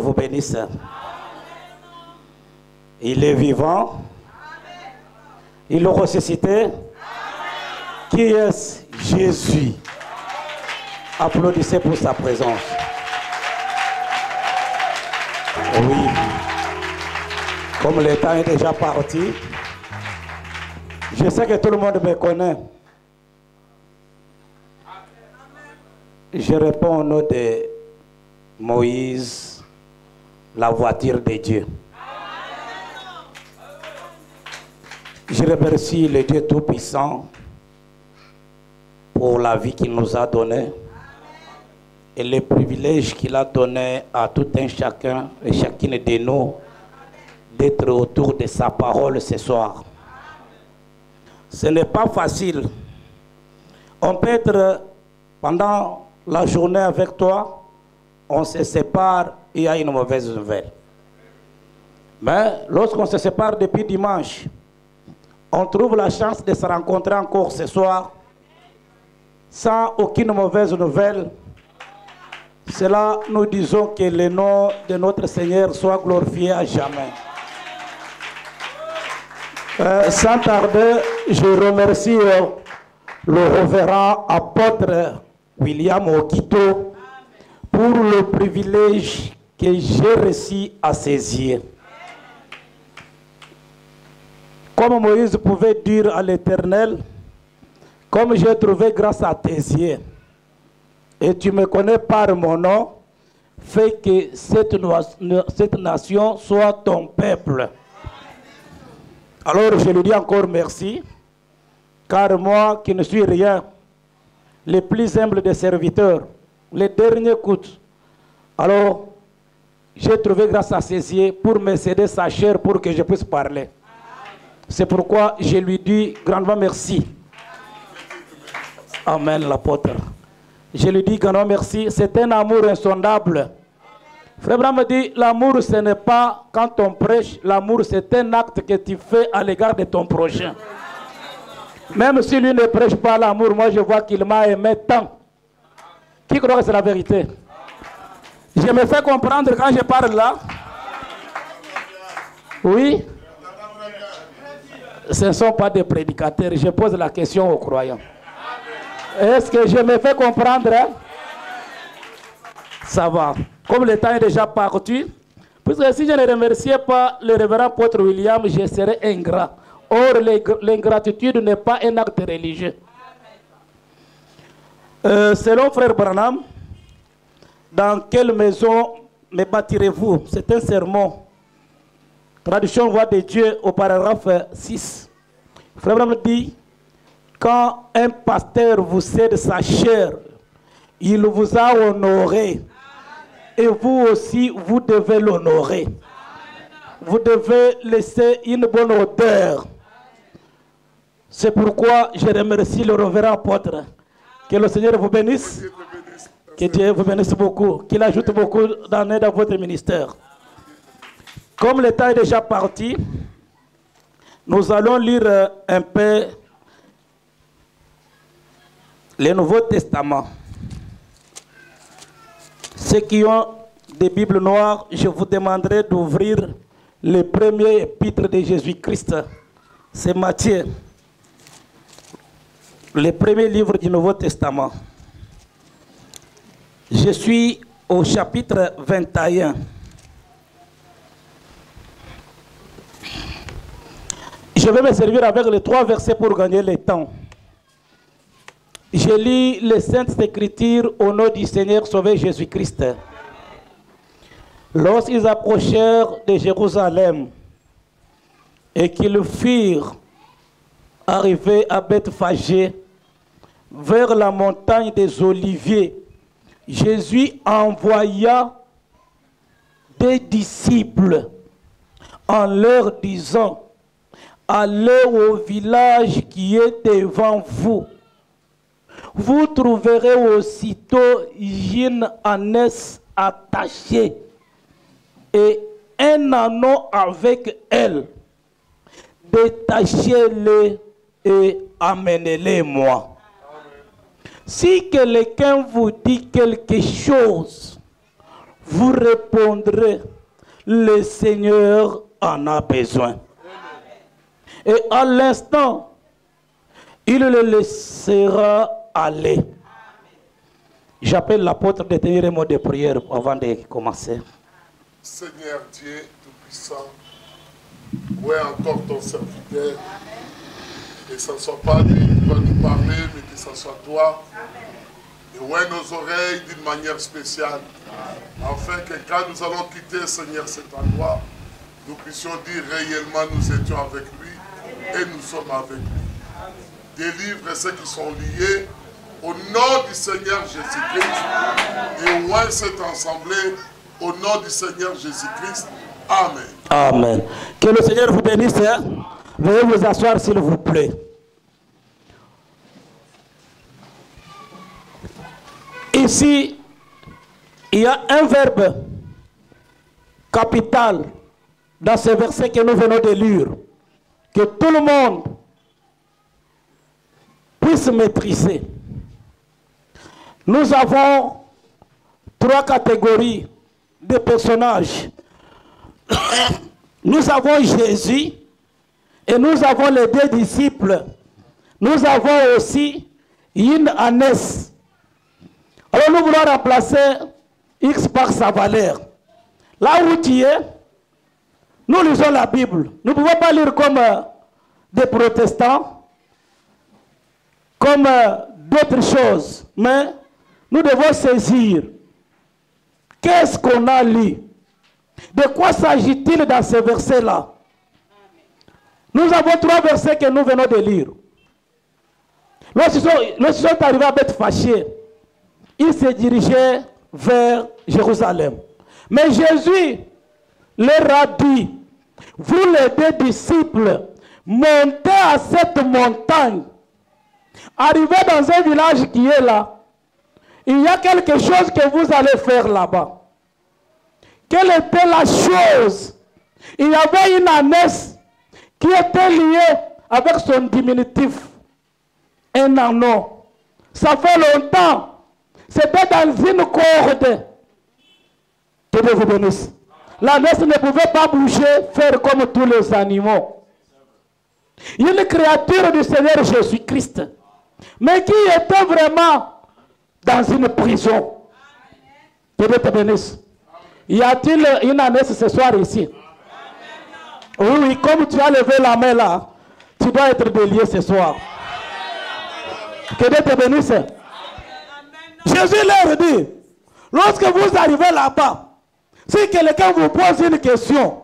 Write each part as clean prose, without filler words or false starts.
vous bénisse. Il est vivant. Il est ressuscité. Qui est-ce? Jésus. Applaudissez pour sa présence. Oui. Comme le temps est déjà parti, je sais que tout le monde me connaît. Je réponds au nom de Moïse, la voiture de Dieu. Je remercie le Dieu Tout-Puissant pour la vie qu'il nous a donnée et les privilèges qu'il a donné à tout un chacun et chacune de nous d'être autour de sa parole ce soir. Ce n'est pas facile. On peut être pendant la journée avec toi, on se sépare, il y a une mauvaise nouvelle. Mais lorsqu'on se sépare depuis dimanche, on trouve la chance de se rencontrer encore ce soir sans aucune mauvaise nouvelle. Cela, nous disons que le nom de notre Seigneur soit glorifié à jamais. Sans tarder, je remercie le révérend apôtre William Okito pour le privilège que j'ai reçu à saisir. Comme Moïse pouvait dire à l'Éternel, comme j'ai trouvé grâce à tes yeux, et tu me connais par mon nom, fais que cette nation soit ton peuple. Alors je lui dis encore merci, car moi qui ne suis rien, le plus humble des serviteurs, le dernier coup, alors j'ai trouvé grâce à ses yeux pour me céder sa chair pour que je puisse parler. C'est pourquoi je lui dis grandement merci. Amen, l'apôtre. Je lui dis grandement merci. C'est un amour insondable. Frère Branham me dit, l'amour ce n'est pas quand on prêche, l'amour c'est un acte que tu fais à l'égard de ton prochain. Même si lui ne prêche pas l'amour, moi je vois qu'il m'a aimé tant. Qui croit que c'est la vérité? Je me fais comprendre quand je parle là. Oui. Ce ne sont pas des prédicateurs. Je pose la question aux croyants. Est-ce que je me fais comprendre? Ça va. Comme le temps est déjà parti, puisque si je ne remerciais pas le révérend apôtre William, je serais ingrat. Or, l'ingratitude n'est pas un acte religieux. Selon Frère Branham, dans quelle maison me bâtirez-vous? C'est un sermon. Traduction Voix de Dieu au paragraphe 6. Frère Branham dit, quand un pasteur vous cède sa chair, il vous a honoré. Et vous aussi, vous devez l'honorer. Vous devez laisser une bonne odeur. C'est pourquoi je remercie le révérend apôtre. Que le Seigneur vous bénisse. Que Dieu vous bénisse beaucoup. Qu'il ajoute beaucoup d'années dans votre ministère. Comme le temps est déjà parti, nous allons lire un peu le Nouveau Testament. Ceux qui ont des Bibles noires, je vous demanderai d'ouvrir le premier épître de Jésus-Christ. C'est Matthieu, le premier livre du Nouveau Testament. Je suis au chapitre 21. Je vais me servir avec les 3 versets pour gagner le temps. Je lis les Saintes Écritures au nom du Seigneur Sauveur Jésus-Christ. Lorsqu'ils approchèrent de Jérusalem et qu'ils furent arrivés à Bethphagée, vers la montagne des Oliviers, Jésus envoya des disciples en leur disant, allez au village qui est devant vous. Vous trouverez aussitôt une ânesse attachée et un âneau avec elle. Détachez-les et amenez-les-moi. Si quelqu'un vous dit quelque chose, vous répondrez, le Seigneur en a besoin. Et à l'instant, il le laissera aller. J'appelle l'apôtre de tenir un mot de prière avant de commencer. Seigneur Dieu Tout-Puissant, où est encore ton serviteur? Que ce ne soit pas lui qui va nous parler, mais que ce soit toi. Et où est nos oreilles d'une manière spéciale, afin que quand nous allons quitter, Seigneur, cet endroit, nous puissions dire réellement nous étions avec lui et nous sommes avec lui. Délivre ceux qui sont liés au nom du Seigneur Jésus-Christ. Et où est cette assemblée au nom du Seigneur Jésus-Christ. Amen. Amen. Que le Seigneur vous bénisse. Veuillez vous asseoir s'il vous plaît. Ici, il y a un verbe capital dans ce verset que nous venons de lire, que tout le monde puisse maîtriser. Nous avons 3 catégories de personnages. Nous avons Jésus et nous avons les 2 disciples. Nous avons aussi une ânesse. Alors nous voulons remplacer X par sa valeur. Là où tu es, nous lisons la Bible. Nous ne pouvons pas lire comme des protestants, comme d'autres choses. Mais nous devons saisir qu'est-ce qu'on a lu. De quoi s'agit-il dans ces versets-là? Nous avons 3 versets que nous venons de lire. Lorsqu'ils sont arrivés à Beth fâchés, ils se dirigeaient vers Jérusalem. Mais Jésus leur a dit, vous les 2 disciples, montez à cette montagne. Arrivez dans un village qui est là. Il y a quelque chose que vous allez faire là-bas. Quelle était la chose? Il y avait une ânesse qui était liée avec son diminutif. Un ânon. Ça fait longtemps. C'était dans une corde. Que Dieu vous bénisse. L'ânesse ne pouvait pas bouger, faire comme tous les animaux. Une créature du Seigneur Jésus-Christ. Mais qui était vraiment dans une prison. Que Dieu te bénisse. Y a-t-il une ânesse ce soir ici? Oui, oui, comme tu as levé la main là, tu dois être délié ce soir. Que Dieu te bénisse. Jésus leur dit, lorsque vous arrivez là-bas, si quelqu'un vous pose une question,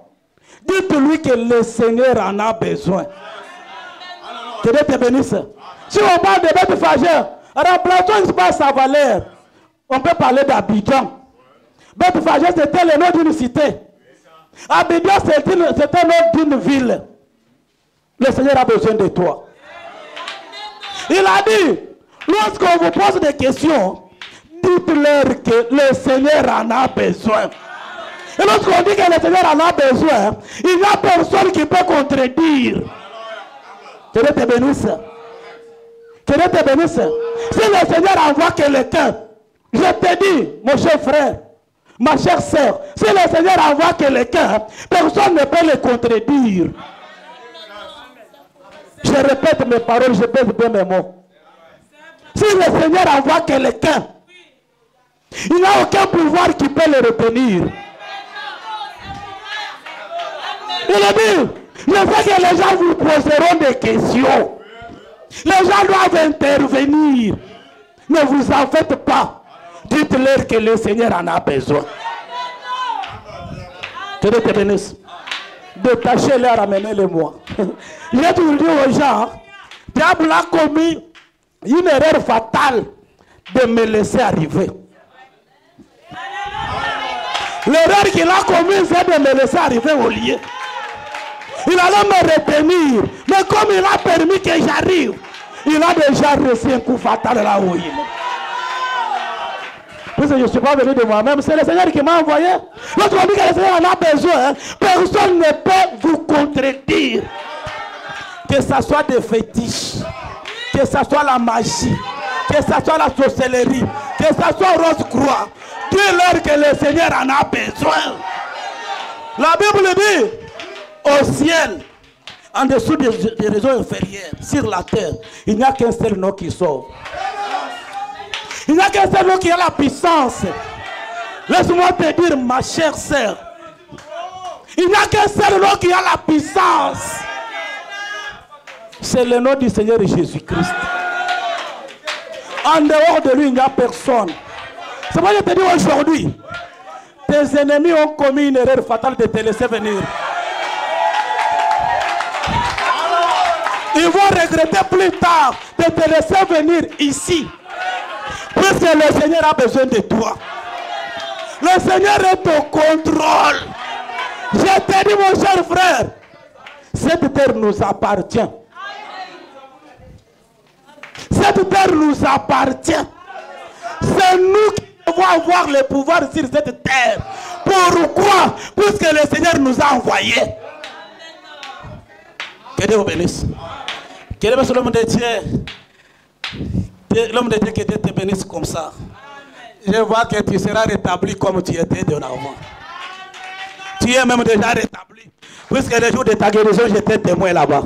dites-lui que le Seigneur en a besoin. Que Dieu te bénisse. Si on parle de Beth Fageur, remplaçons pas sa valeur. On peut parler d'Abidjan. Beth Fageur, c'était le nom d'une cité. Abidjan, c'était le nom d'une ville. Le Seigneur a besoin de toi. Il a dit, lorsqu'on vous pose des questions, dites-leur que le Seigneur en a besoin. Et lorsqu'on dit que le Seigneur en a besoin, il n'y a personne qui peut contredire. Que Dieu te bénisse. Que Dieu te bénisse. Si le Seigneur envoie quelqu'un, je te dis, mon cher frère, ma chère sœur, si le Seigneur envoie quelqu'un, personne ne peut le contredire. Je répète mes paroles, je pèse bien mes mots. Si le Seigneur envoie quelqu'un, il n'y a aucun pouvoir qui peut le retenir. Il a dit, je sais que les gens vous poseront des questions. Les gens doivent intervenir. Ne vous en faites pas. Dites-leur que le Seigneur en a besoin. Que Dieu te bénisse. Détachez-les, ramenez-les-moi. J'ai toujours dit aux gens, diable a commis une erreur fatale de me laisser arriver. L'erreur qu'il a commise, c'est de me laisser arriver au lieu. Il allait me retenir. Mais comme il a permis que j'arrive, il a déjà reçu un coup fatal là où il est. Puisque je ne suis pas venu de moi-même, c'est le Seigneur qui m'a envoyé. Lorsqu'on dit que le Seigneur en a besoin, personne ne peut vous contredire. Que ce soit des fétiches, que ce soit la magie, que ce soit la sorcellerie, que ça soit Rose-Croix, dis-leur que le Seigneur en a besoin. La Bible dit, au ciel, en dessous des réseaux inférieurs, sur la terre, il n'y a qu'un seul nom qui sauve. Il n'y a qu'un seul nom qui a la puissance. Laisse-moi te dire, ma chère sœur, il n'y a qu'un seul nom qui a la puissance. C'est le nom du Seigneur Jésus-Christ. En dehors de lui, il n'y a personne. C'est pourquoi je te dis aujourd'hui, tes ennemis ont commis une erreur fatale de te laisser venir. Ils vont regretter plus tard de te laisser venir ici. Puisque le Seigneur a besoin de toi. Le Seigneur est au contrôle. Je te dis, mon cher frère, cette terre nous appartient. Cette terre nous appartient. C'est nous qui devons avoir le pouvoir sur cette terre. Pourquoi? Puisque le Seigneur nous a envoyés. Que Dieu vous bénisse. Que l'homme de Dieu, l'homme de Dieu, que Dieu te bénisse comme ça. Je vois que tu seras rétabli comme tu étais de avant. Tu es même déjà rétabli. Puisque le jour de ta guérison, j'étais témoin là-bas.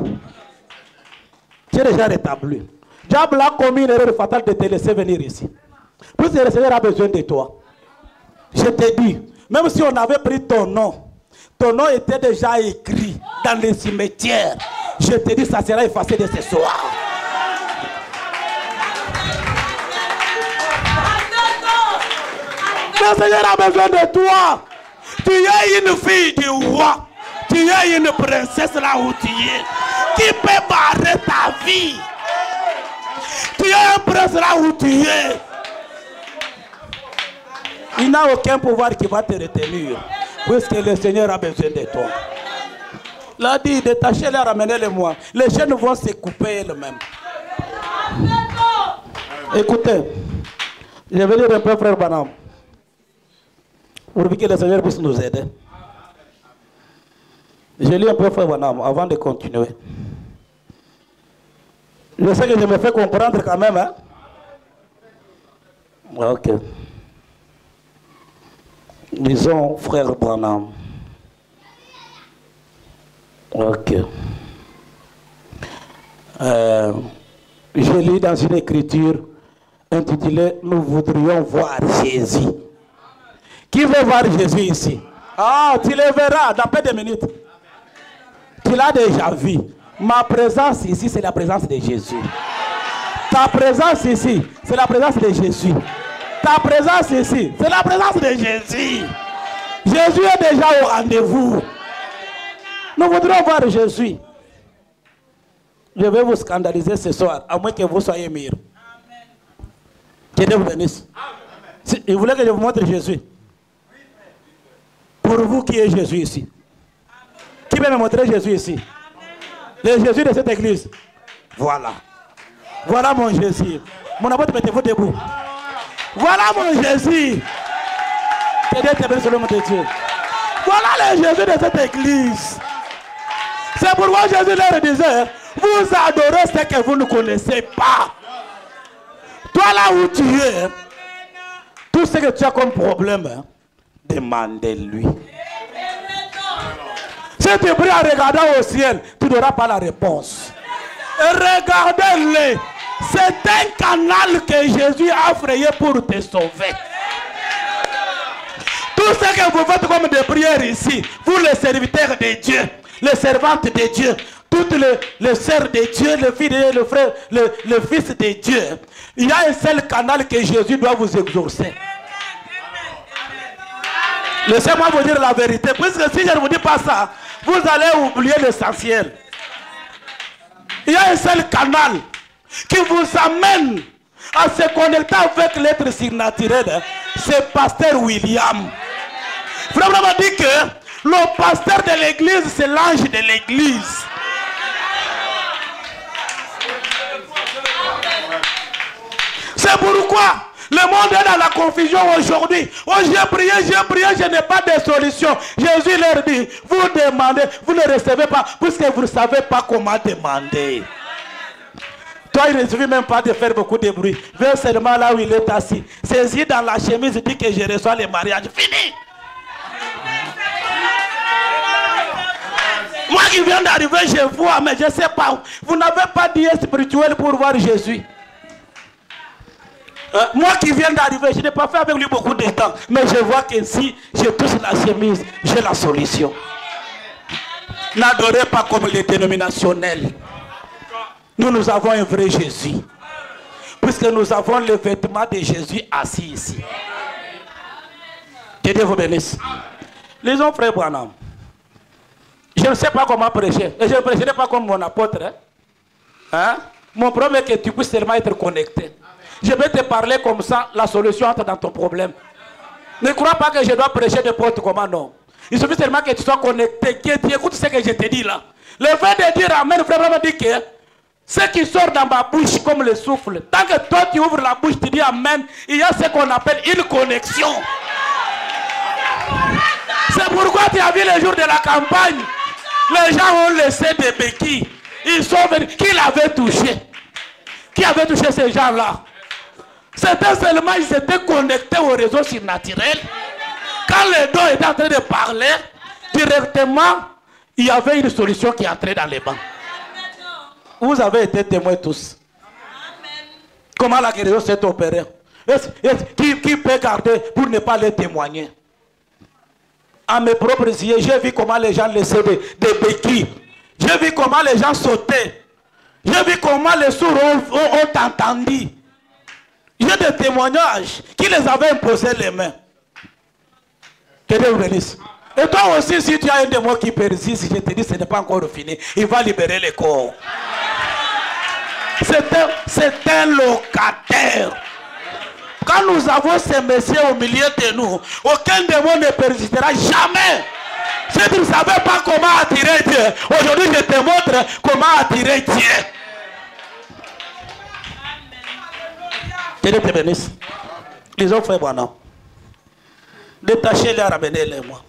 Tu es déjà rétabli. Diable a commis une erreur fatale de te laisser venir ici. Puisque le Seigneur a besoin de toi. Je te dis, même si on avait pris ton nom était déjà écrit dans les cimetières. Je te dis, ça sera effacé de ce soir. Le Seigneur a besoin de toi. Tu es une fille du roi. Tu es une princesse là où tu es. Qui peut barrer ta vie? Tu es un prince là où tu es. Il n'a aucun pouvoir qui va te retenir. Puisque le Seigneur a besoin de toi. Il a dit, détachez-les, ramenez-les-moi. Les chaînes vont se couper elles-mêmes. Écoutez, je vais dire un peu, frère Branham, pour que le Seigneur puisse nous aider. Je lis un peu, frère Branham, avant de continuer. Je sais que je me fais comprendre quand même. Hein? Ok. Disons, frère Branham. Ok. Je lis dans une écriture intitulée « Nous voudrions voir Jésus ». Qui veut voir Jésus ici? Ah, tu le verras dans peu de minutes. Tu l'as déjà vu. Ma présence ici, c'est la présence de Jésus. Ta présence ici, c'est la présence de Jésus. Ta présence ici, c'est la présence de Jésus. Jésus est déjà au rendez-vous. Nous voudrons voir Jésus. Je vais vous scandaliser ce soir, à moins que vous soyez meilleurs. Que Dieu vous bénisse. Si, il voulait que je vous montre Jésus. Pour vous, qui est Jésus ici? Qui peut me montrer Jésus ici? Le Jésus de cette église. Voilà. Voilà mon Jésus. Mon apôtre, mettez-vous debout. Voilà mon Jésus. Que Dieu te bénisse, le nom de Dieu. Voilà le Jésus de cette église. C'est pourquoi Jésus leur disait, vous adorez ce que vous ne connaissez pas. Toi là où tu es, tout ce que tu as comme problème, hein, demandez-lui. Si tu pries en regardant au ciel, tu n'auras pas la réponse. Regardez-le. C'est un canal que Jésus a frayé pour te sauver. Tout ce que vous faites comme des prières ici, vous les serviteurs de Dieu, les servantes de Dieu, toutes les sœurs de Dieu, le fils de Dieu, le frère, le fils de Dieu, il y a un seul canal que Jésus doit vous exaucer. Laissez-moi vous dire la vérité, puisque si je ne vous dis pas ça, vous allez oublier l'essentiel. Il y a un seul canal qui vous amène à se connecter avec l'être surnaturel. C'est Pasteur William. Frère m'a dit que le pasteur de l'église, c'est l'ange de l'église. C'est pourquoi le monde est dans la confusion aujourd'hui. Oh, j'ai prié, je n'ai pas de solution. Jésus leur dit, vous demandez, vous ne recevez pas, puisque vous ne savez pas comment demander. Toi, il ne suffit même pas de faire beaucoup de bruit. Viens seulement là où il est assis. Saisis dans la chemise, dit que je reçois les mariages. Fini. Moi qui viens d'arriver, je vois, mais je ne sais pas. Vous n'avez pas d'IA spirituel pour voir Jésus. Moi qui viens d'arriver, je n'ai pas fait avec lui beaucoup de temps. Mais je vois que si je touche la chemise, j'ai la solution. N'adorez pas comme les dénominationnels. Nous avons un vrai Jésus. Puisque nous avons le vêtement de Jésus assis ici. Que Dieu vous bénisse. Lisons frère Branham. Je ne sais pas comment prêcher. Et je ne prêcherai pas comme mon apôtre. Hein? Mon problème est que tu puisses seulement être connecté. Je vais te parler comme ça, la solution entre dans ton problème. Ne crois pas que je dois prêcher n'importe comment, non. Il suffit seulement que tu sois connecté, que tu écoutes ce que je te dis là. Le fait de dire Amen, vraiment dit que ce qui sort dans ma bouche comme le souffle, tant que toi tu ouvres la bouche, tu dis Amen, il y a ce qu'on appelle une connexion. C'est pourquoi tu as vu les jours de la campagne, les gens ont laissé des béquilles. Ils sont venus. Qui l'avait touché? Qui avait touché ces gens-là? C'était seulement, ils étaient connectés au réseau surnaturel. Quand les deux étaient en train de parler, directement, il y avait une solution qui entrait dans les bancs. Vous avez été témoins tous. Comment la guérison s'est opérée? Qui peut garder pour ne pas les témoigner? À mes propres yeux, j'ai vu comment les gens laissaient des béquilles. J'ai vu comment les gens sautaient. J'ai vu comment les sourds ont entendu. J'ai des témoignages qui les avaient imposé les mains. Que Dieu vous bénisse. Et toi aussi, si tu as un démon qui persiste, je te dis, ce n'est pas encore fini. Il va libérer les corps. C'est un locataire. Quand nous avons ces messieurs au milieu de nous, aucun démon ne persistera jamais. Si tu ne savais pas comment attirer Dieu, aujourd'hui je te montre comment attirer Dieu. Que Dieu te bénisse. Lisons frère Branham. Détachez-les, ramenez-les moi.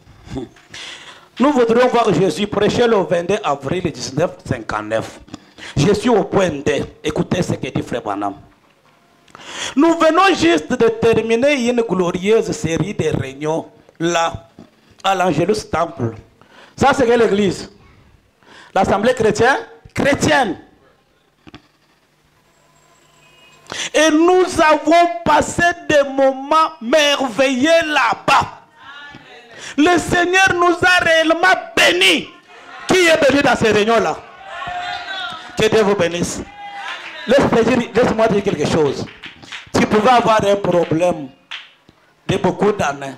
Nous voudrions voir Jésus prêcher le 22 avril 1959. Je suis au point D. Écoutez ce que dit frère Branham. Nous venons juste de terminer une glorieuse série de réunions là, à l'Angelus Temple. Ça, c'est l'église. L'assemblée chrétienne. Et nous avons passé des moments merveilleux là-bas. Le Seigneur nous a réellement bénis. Qui est béni dans ces réunions-là? Que Dieu vous bénisse. Laisse-moi dire quelque chose. Tu pouvais avoir un problème de beaucoup d'années.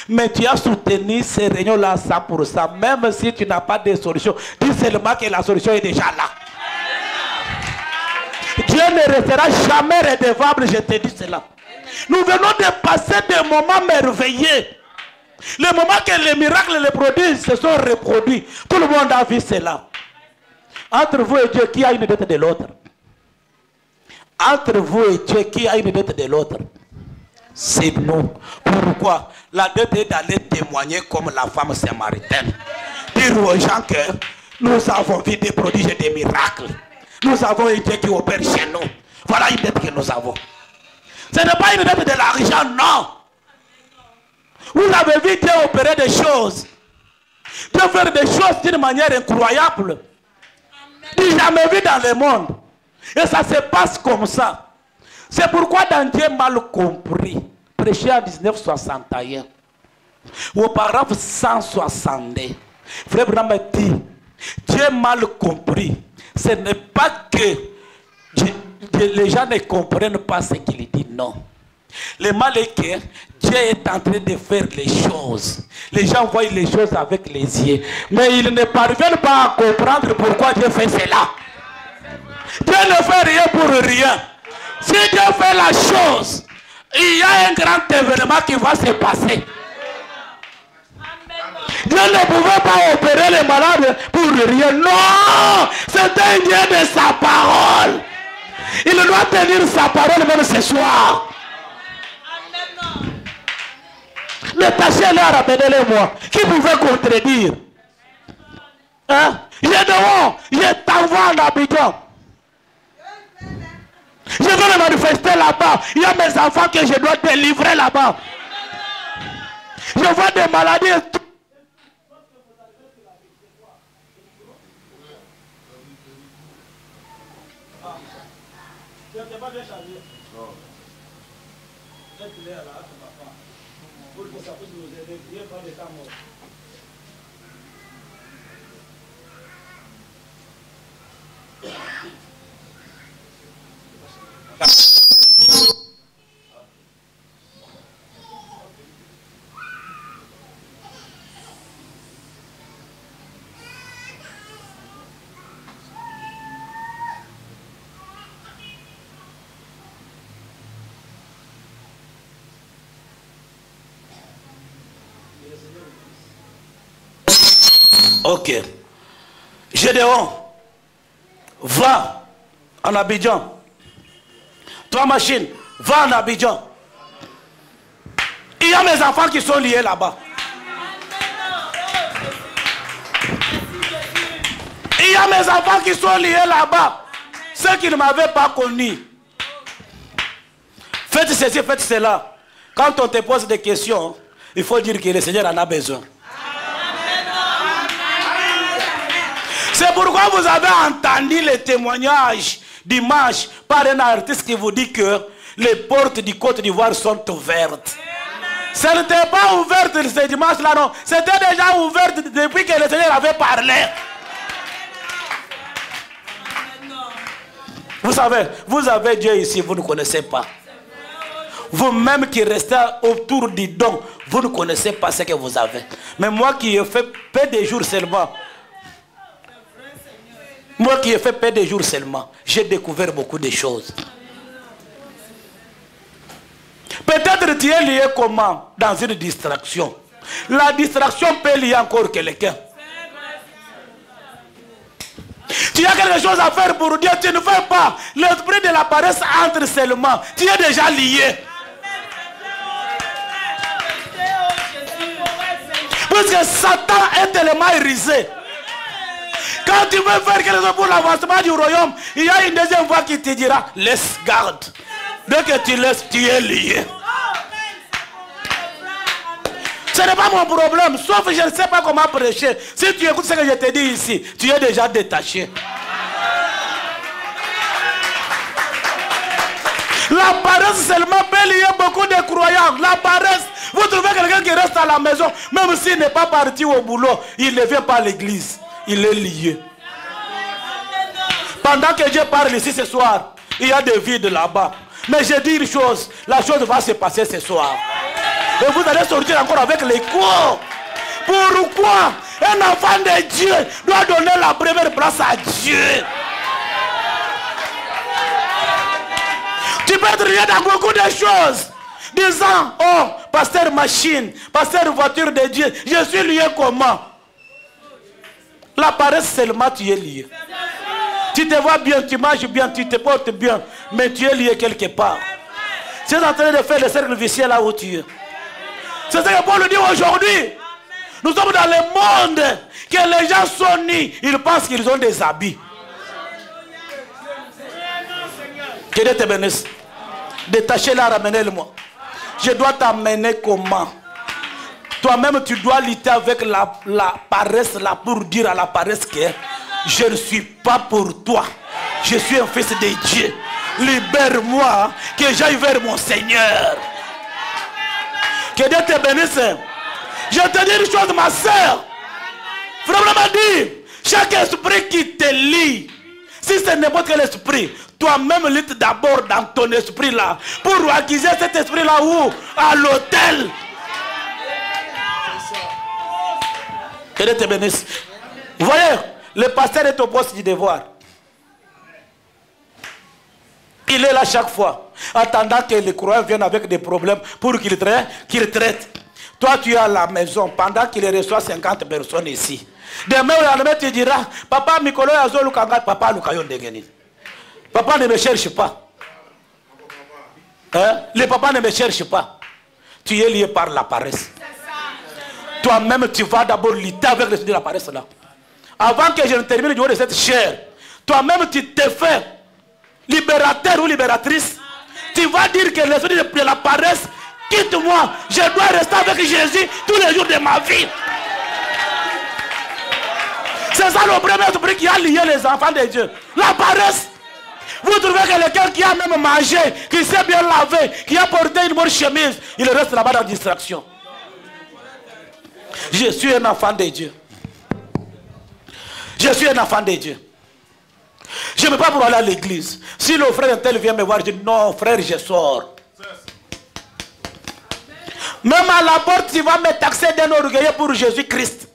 Mais tu as soutenu ces réunions-là à 100%. Même si tu n'as pas de solution, dis seulement que la solution est déjà là. Dieu ne restera jamais redevable, je te dis cela. Nous venons de passer des moments merveilleux. Le moment que les miracles et les produits se sont reproduits, tout le monde a vu cela. Entre vous et Dieu, qui a une dette de l'autre? Entre vous et Dieu, qui a une dette de l'autre? C'est nous. Pourquoi? La dette est d'aller témoigner comme la femme samaritaine. Dire aux gens que nous avons vu des prodiges et des miracles. Nous avons un Dieu qui opère chez nous. Voilà une dette que nous avons. Ce n'est pas une dette de l'argent, non. Vous avez vu Dieu opérer des choses. Dieu faire des choses d'une manière incroyable. Du jamais vu dans le monde. Et ça se passe comme ça. C'est pourquoi dans Dieu mal compris, prêché en 1961, au paragraphe 160, Frère Branham dit, Dieu mal compris. Ce n'est pas que les gens ne comprennent pas ce qu'il dit, non. Le mal est que Dieu est en train de faire les choses. Les gens voient les choses avec les yeux. Mais ils ne parviennent pas à comprendre pourquoi Dieu fait cela. Dieu ne fait rien pour rien. Si Dieu fait la chose, il y a un grand événement qui va se passer. Dieu ne pouvait pas opérer les malades pour rien. Non! C'est un Dieu de sa parole. Il doit tenir sa parole même ce soir. Détachez-les, ramenez-les moi. Qui pouvait contredire? Hein? Je t'envoie en Abidjan. Je veux me manifester là-bas. Il y a mes enfants que je dois délivrer là-bas. Je vois des maladies. Ok. Gédéon, va en Abidjan. Toi, machine, va en Abidjan. Il y a mes enfants qui sont liés là-bas. Il y a mes enfants qui sont liés là-bas. Ceux qui ne m'avaient pas connu. Faites ceci, faites cela. Quand on te pose des questions, il faut dire que le Seigneur en a besoin. C'est pourquoi vous avez entendu les témoignages dimanche par un artiste qui vous dit que les portes du Côte d'Ivoire sont ouvertes. Ce n'était pas ouvert ce dimanche-là, non. C'était déjà ouvert depuis que le Seigneur avait parlé. Vous savez, vous avez Dieu ici, vous ne connaissez pas. Vous-même qui restez autour du don, vous ne connaissez pas ce que vous avez. Mais moi qui ai fait peu de jours seulement, j'ai découvert beaucoup de choses. Peut-être tu es lié comment? Dans une distraction. La distraction peut lier encore quelqu'un. Tu as quelque chose à faire pour Dieu, tu ne fais pas. L'esprit de la paresse entre seulement. Tu es déjà lié. Parce que Satan est tellement irisé. Quand tu veux faire quelque chose pour l'avancement du royaume, il y a une deuxième voix qui te dira, laisse garde. Dès que tu laisses, tu es lié. Ce n'est pas mon problème, sauf que je ne sais pas comment prêcher. Si tu écoutes ce que je te dis ici, tu es déjà détaché. La paresse seulement peut lier beaucoup de croyants. La paresse, vous trouvez quelqu'un qui reste à la maison, même s'il n'est pas parti au boulot, il ne vient pas à l'église. Il est lié. Pendant que Dieu parle ici ce soir, il y a des vides là-bas. Mais je dis une chose, la chose va se passer ce soir. Et vous allez sortir encore avec les cours. Pourquoi un enfant de Dieu doit donner la première place à Dieu? Tu peux être lié dans beaucoup de choses. Disant, oh, pasteur machine, pasteur voiture de Dieu, je suis lié comment? La paresse seulement tu es lié. Tu te vois bien, tu manges bien, tu te portes bien, mais tu es lié quelque part. Tu es en train de faire le cercle vicieux là où tu es. C'est ce que Paul dit aujourd'hui. Nous sommes dans le monde que les gens sont nus, ils pensent qu'ils ont des habits. Que Dieu te bénisse. Détachez-la, ramenez-le-moi. Je dois t'amener comment? Toi-même, tu dois lutter avec la paresse là pour dire à la paresse que je ne suis pas pour toi. Je suis un fils de Dieu. Libère-moi, que j'aille vers mon Seigneur. Que Dieu te bénisse. Je te dis une chose, ma soeur. Frère m'a dit, chaque esprit qui te lie, si c'est n'importe quel esprit, toi-même lutte d'abord dans ton esprit là, pour acquérir cet esprit là où? À l'hôtel. Que Dieu te bénisse. Vous voyez, le pasteur est au poste du devoir. Il est là chaque fois, attendant que les croyants viennent avec des problèmes pour qu'il traite. Toi, tu es à la maison pendant qu'il reçoit 50 personnes ici. Demain, tu diras, papa Mikolo Yazo Lukanga, papa Lukayon Degeni. Papa ne me cherche pas. Hein? Les papas ne me cherchent pas. Tu es lié par la paresse. Toi-même, tu vas d'abord lutter avec le de la paresse là. Avant que je ne termine du haut de cette chair, toi-même, tu te fais libérateur ou libératrice, tu vas dire que l'esprit de la paresse, quitte-moi, je dois rester avec Jésus tous les jours de ma vie. C'est ça le premier esprit qui a lié les enfants de Dieu. La paresse. Vous trouvez que quelqu'un qui a même mangé, qui s'est bien lavé, qui a porté une bonne chemise, il reste là-bas dans la distraction. Je suis un enfant de Dieu. Je suis un enfant de Dieu. Je ne veux pas pour aller à l'église. Si le frère tel vient me voir, je dis non frère, je sors. Même à la porte, tu vas me taxer d'un orgueilleux pour Jésus-Christ.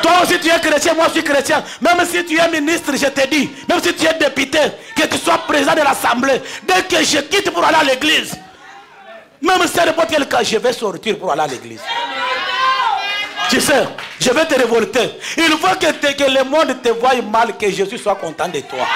Toi aussi tu es chrétien, moi je suis chrétien. Même si tu es ministre, je te dis, même si tu es député, que tu sois président de l'assemblée, dès que je quitte pour aller à l'église, même si à n'importe quel cas, je vais sortir pour aller à l'église. Tu sais, je vais te révolter. Il faut que le monde te voie mal, que Jésus soit content de toi.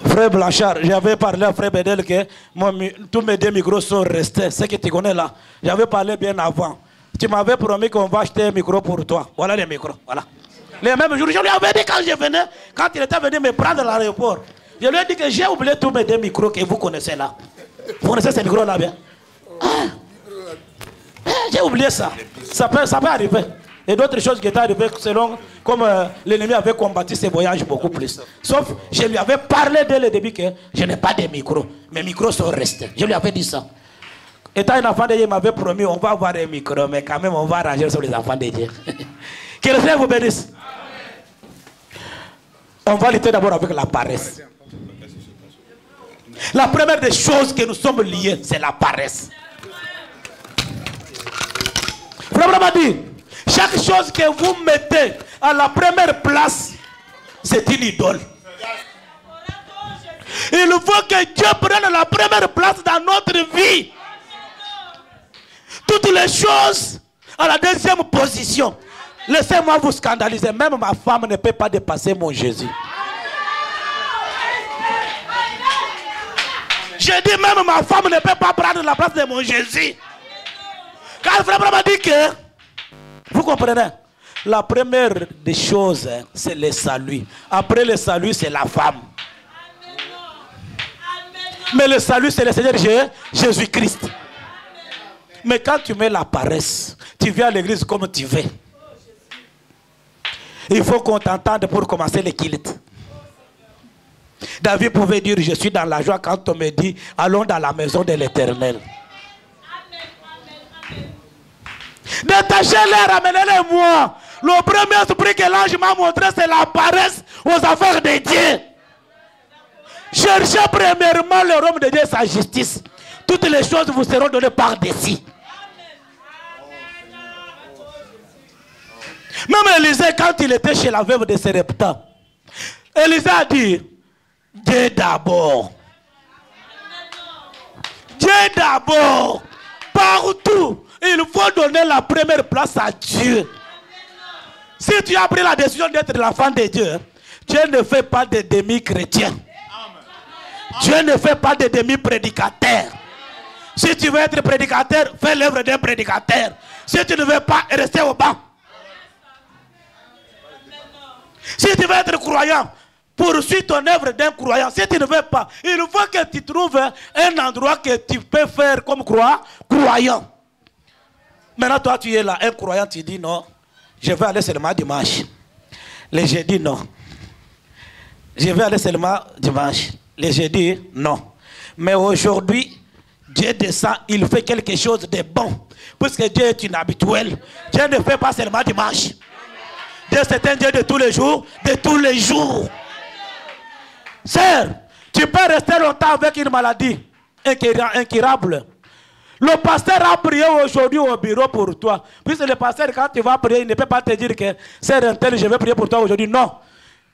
Frère Blanchard, j'avais parlé à Frère Bedel que tous mes deux micros sont restés. Ce que tu connais là, j'avais parlé bien avant. Tu m'avais promis qu'on va acheter un micro pour toi. Voilà les micros, voilà. Les mêmes jours, je lui avais dit quand je venais, quand il était venu me prendre à l'aéroport, je lui ai dit que j'ai oublié tous mes deux micros que vous connaissez là. Vous connaissez ces micros là bien? J'ai oublié ça. Ça peut arriver. Et d'autres choses qui étaient arrivées selon comme l'ennemi avait combattu ses voyages beaucoup plus. Sauf, je lui avais parlé dès le début que je n'ai pas de micro. Mes micros sont restés. Je lui avais dit ça. Étant un enfant de Dieu, il m'avait promis on va avoir un micro, mais quand même on va arranger sur les enfants de Dieu. Que le Seigneur vous bénisse. On va lutter d'abord avec la paresse. La première des choses que nous sommes liés, c'est la paresse. Frère m'a dit, chaque chose que vous mettez à la première place, c'est une idole. Il faut que Dieu prenne la première place dans notre vie. Toutes les choses à la deuxième position. Laissez-moi vous scandaliser. Même ma femme ne peut pas dépasser mon Jésus. J'ai dit même ma femme ne peut pas prendre la place de mon Jésus. Car le frère m'a dit que, vous comprenez, la première des choses, c'est le salut. Après le salut, c'est la femme. Mais le salut, c'est le Seigneur Jésus-Christ. Mais quand tu mets la paresse, tu viens à l'église comme tu veux. Il faut qu'on t'entende pour commencer le kilt. David pouvait dire, je suis dans la joie quand on me dit, allons dans la maison de l'Éternel. Détachez-les, ramenez-les moi. Le premier esprit que l'ange m'a montré, c'est la paresse aux affaires de Dieu. Cherchez premièrement le royaume de Dieu et sa justice. Toutes les choses vous seront données par-dessus. Même Élisée, quand il était chez la veuve de Sarepta, Élisée a dit, Dieu d'abord. Dieu d'abord. Partout, il faut donner la première place à Dieu. Si tu as pris la décision d'être l'enfant de Dieu, Dieu ne fait pas de demi-chrétiens. Dieu ne fait pas de demi-prédicateurs. Si tu veux être prédicateur, fais l'œuvre d'un prédicateur. Si tu ne veux pas, rester au banc. Si tu veux être croyant, poursuis ton œuvre d'un croyant. Si tu ne veux pas, il faut que tu trouves un endroit que tu peux faire comme croyant. Maintenant, toi, tu es là, un croyant, tu dis non, je vais aller seulement dimanche. Les jeudis, non. Je vais aller seulement dimanche. Les jeudis, non. Mais aujourd'hui, Dieu descend, il fait quelque chose de bon. Puisque Dieu est inhabituel. Dieu ne fait pas seulement dimanche. Dieu c'est un Dieu de tous les jours, de tous les jours. Sœur, tu peux rester longtemps avec une maladie incurable. Le pasteur a prié aujourd'hui au bureau pour toi. Puisque le pasteur, quand tu vas prier, il ne peut pas te dire que sœur Intel, je vais prier pour toi aujourd'hui. Non.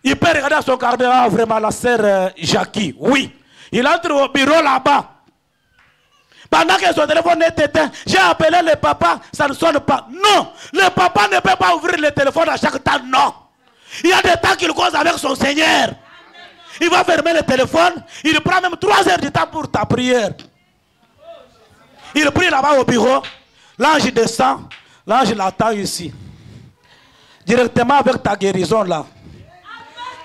Il peut regarder à son carnet, ah vraiment la sœur Jackie. Oui. Il entre au bureau là-bas. Pendant que son téléphone est éteint, j'ai appelé le papa, ça ne sonne pas. Non, le papa ne peut pas ouvrir le téléphone à chaque temps, non. Il y a des temps qu'il cause avec son Seigneur. il va fermer le téléphone. Il prend même 3 heures de temps pour ta prière. Il prie là-bas au bureau. L'ange descend. L'ange l'attend ici. Directement avec ta guérison là.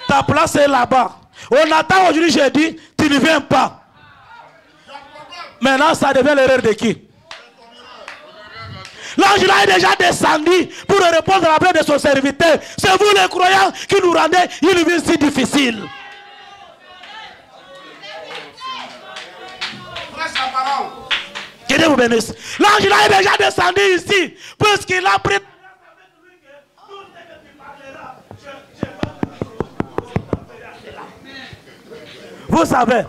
Ta place est là-bas. On attend aujourd'hui, j'ai dit, tu ne viens pas. Maintenant, ça devient l'erreur de qui? L'ange là est déjà descendu pour répondre à la plainte de son serviteur. C'est vous les croyants qui nous rendez une vie si difficile. Que Dieu vous bénisse. L'ange là est déjà descendu ici, puisqu'il a pris. Vous savez,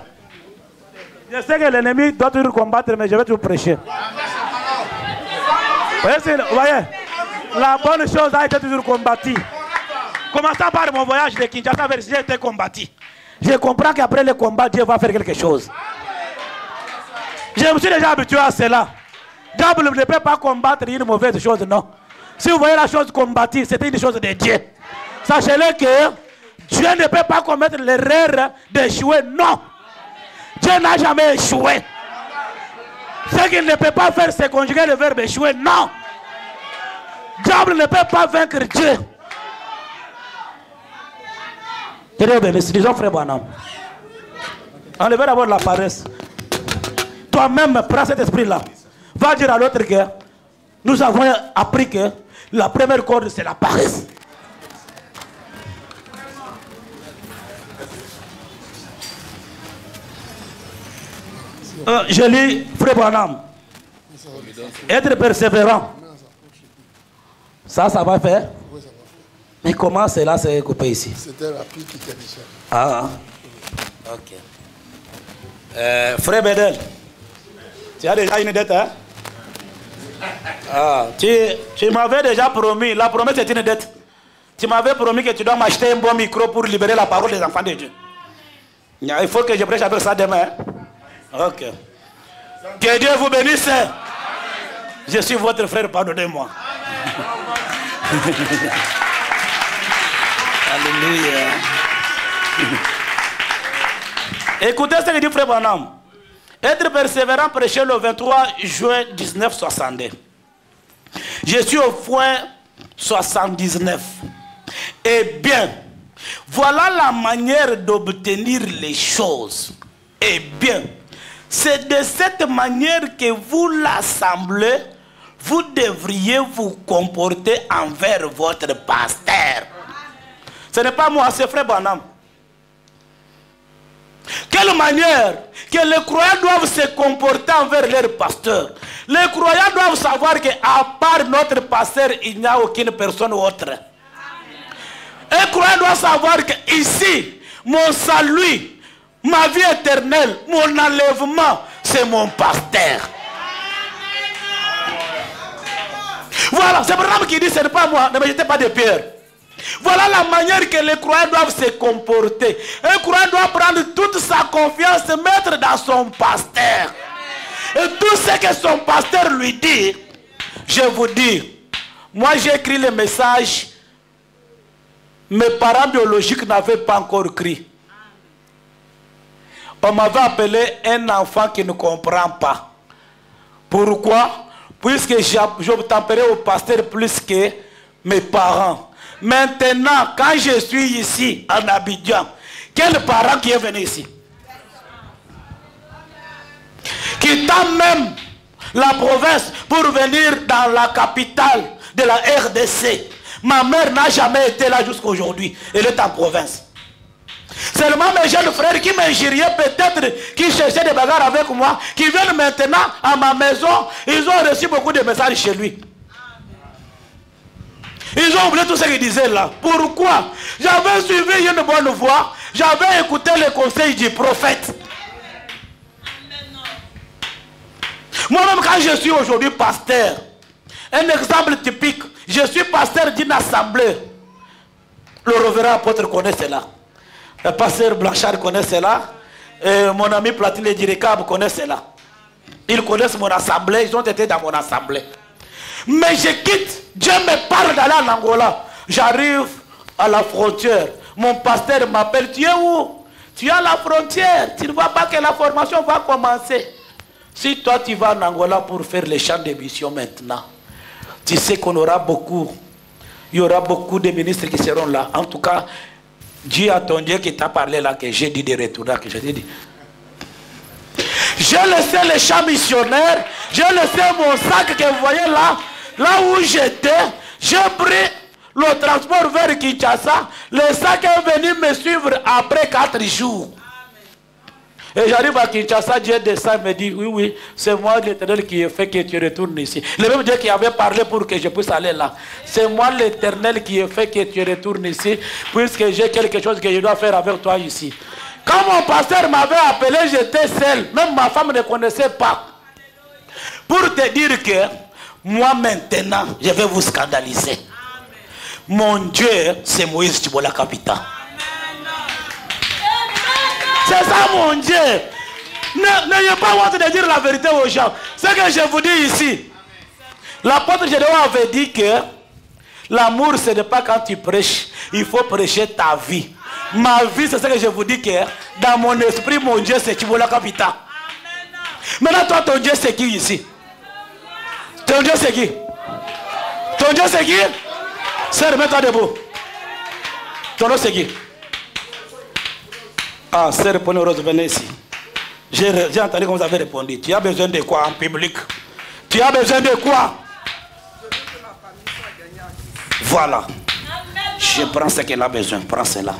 je sais que l'ennemi doit toujours combattre, mais je vais toujours prêcher. Vous voyez, la bonne chose a été toujours combattue. Commençant par mon voyage de Kinshasa vers ici, j'ai été combattu. Je comprends qu'après le combat, Dieu va faire quelque chose. Je me suis déjà habitué à cela. Diable ne peut pas combattre une mauvaise chose, non. Si vous voyez la chose combattue, c'était une chose de Dieu. Sachez-le que Dieu ne peut pas commettre l'erreur d'échouer, non. Dieu n'a jamais échoué. Ce qu'il ne peut pas faire, c'est conjuguer le verbe échouer, non. Diable ne peut pas vaincre Dieu. Que Dieu bénisse. Disons, frère Branham, enlevez d'abord la paresse. Toi-même, prends cet esprit-là. Va dire à l'autre que nous avons appris que la première corde, c'est la paresse. Je lis frère Branham. Être persévérant. Ça va faire. Mais comment cela s'est coupé ici? C'était rapide qui était déjà. Ah, ok. Frère Bedel, tu as déjà une dette, hein? Ah, tu m'avais déjà promis, la promesse est une dette. Tu m'avais promis que tu dois m'acheter un bon micro pour libérer la parole des enfants de Dieu. Il faut que je prêche avec ça demain. Hein? Ok. Que Dieu vous bénisse. Je suis votre frère, pardonnez-moi. Alléluia. Écoutez ce que dit frère Branham. Être persévérant, prêché le 23 juin 1962. Je suis au point 79. Eh bien, voilà la manière d'obtenir les choses. Eh bien, c'est de cette manière que vous, l'assemblée, vous devriez vous comporter envers votre pasteur. Ce n'est pas moi, c'est frère Branham. Quelle manière que les croyants doivent se comporter envers leur pasteur. Les croyants doivent savoir qu'à part notre pasteur, il n'y a aucune personne autre. Un croyant doit savoir qu'ici, mon salut, ma vie éternelle, mon enlèvement, c'est mon pasteur. Voilà, c'est Branham qui dit, ce n'est pas moi, ne me jetez pas de pierre. Voilà la manière que les croyants doivent se comporter. Un croyant doit prendre toute sa confiance et mettre dans son pasteur. Et tout ce que son pasteur lui dit, je vous dis, moi j'ai écrit le message, mes parents biologiques n'avaient pas encore écrit. On m'avait appelé un enfant qui ne comprend pas. Pourquoi? Puisque j'obtempérais au pasteur plus que mes parents. Maintenant, quand je suis ici, en Abidjan, quel parent qui est venu ici? Quittant même la province pour venir dans la capitale de la RDC. Ma mère n'a jamais été là jusqu'à aujourd'hui. Elle est en province. Seulement mes jeunes frères qui m'injuriaient peut-être, qui cherchaient des bagarres avec moi, qui viennent maintenant à ma maison, ils ont reçu beaucoup de messages chez lui. Ils ont oublié tout ce qu'ils disaient là. Pourquoi? J'avais suivi une bonne voie. J'avais écouté les conseils du prophète. Moi-même, quand je suis aujourd'hui pasteur, un exemple typique, je suis pasteur d'une assemblée. Le révérend apôtre connaît cela. Le pasteur Blanchard connaît cela. Et mon ami Platine Diricab connaît cela. Ils connaissent mon assemblée. Ils ont été dans mon assemblée. Mais je quitte. Dieu me parle d'aller en Angola. J'arrive à la frontière. Mon pasteur m'appelle. Tu es où? Tu as la frontière. Tu ne vois pas que la formation va commencer. Si toi tu vas en Angola pour faire les champs de mission maintenant, tu sais qu'on aura beaucoup. Il y aura beaucoup de ministres qui seront là. En tout cas, Dieu a ton Dieu qui t'a parlé là, que j'ai dit de retourner, que je t'ai dit. J'ai laissé les champs missionnaires, j'ai laissé mon sac que vous voyez là, là où j'étais, j'ai pris le transport vers Kinshasa, le sac est venu me suivre après 4 jours. Et j'arrive à Kinshasa, Dieu descend et me dit, oui, oui, c'est moi l'Éternel qui ai fait que tu retournes ici. Le même Dieu qui avait parlé pour que je puisse aller là. C'est moi l'Éternel qui ai fait que tu retournes ici, puisque j'ai quelque chose que je dois faire avec toi ici. Quand mon pasteur m'avait appelé, j'étais seul. Même ma femme ne connaissait pas. Pour te dire que, moi maintenant, je vais vous scandaliser. Mon Dieu, c'est Moïse Tibola Kapita. C'est ça mon Dieu. N'ayez pas honte de dire la vérité aux gens. Ce que je vous dis ici. L'apôtre Gédéon avait dit que l'amour ce n'est pas quand tu prêches. Il faut prêcher ta vie. Ma vie c'est ce que je vous dis que dans mon esprit mon Dieu c'est Tibola Kapita. Maintenant toi ton Dieu c'est qui ici? Ton Dieu c'est qui? Ton Dieu c'est qui? Sœur, mets-toi debout. Ton nom c'est qui? Ah, sœur Reponne Rose, venez ici. J'ai entendu que vous avez répondu. Tu as besoin de quoi en public? Tu as besoin de quoi? Voilà. Je prends ce qu'elle a besoin. Prends cela.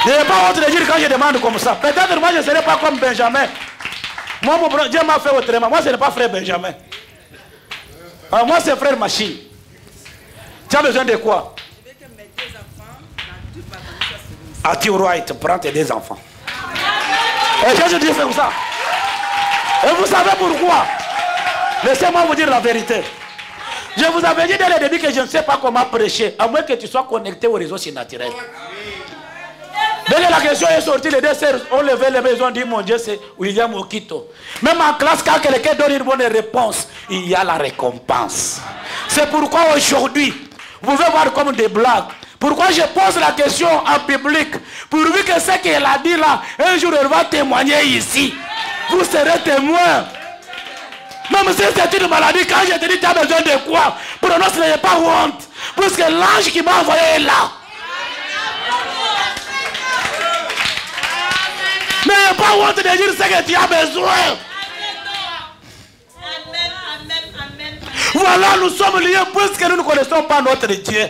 Je n'ai pas honte de dire quand je demande comme ça. Peut-être moi je ne serai pas comme Benjamin. Moi, Dieu m'a fait autrement. Moi, ce n'est pas frère Benjamin. Alors, moi, c'est frère Machine. Tu as besoin de quoi? Ati Wright, prends tes 2 enfants. Et je dis comme ça. Et vous savez pourquoi? Laissez-moi vous dire la vérité. Je vous avais dit dès le début que je ne sais pas comment prêcher, à moins que tu sois connecté au réseau surnaturel. Dès que la question est sortie, les 2 sœurs ont levé les mains, ils ont dit mon Dieu c'est William Okito. Même en classe, quand quelqu'un donne une bonne réponse, il y a la récompense. C'est pourquoi aujourd'hui, vous pouvez voir comme des blagues. Pourquoi je pose la question en public? Pourvu que ce qu'elle a dit là, un jour elle va témoigner ici. Vous serez témoin. Même si c'est une maladie, quand je te dis tu as besoin de quoi? Prononce, n'ayez pas honte. Parce que l'ange qui m'a envoyé est là. N'ayez pas honte de dire ce que tu as besoin. Voilà, nous sommes liés puisque nous ne connaissons pas notre Dieu.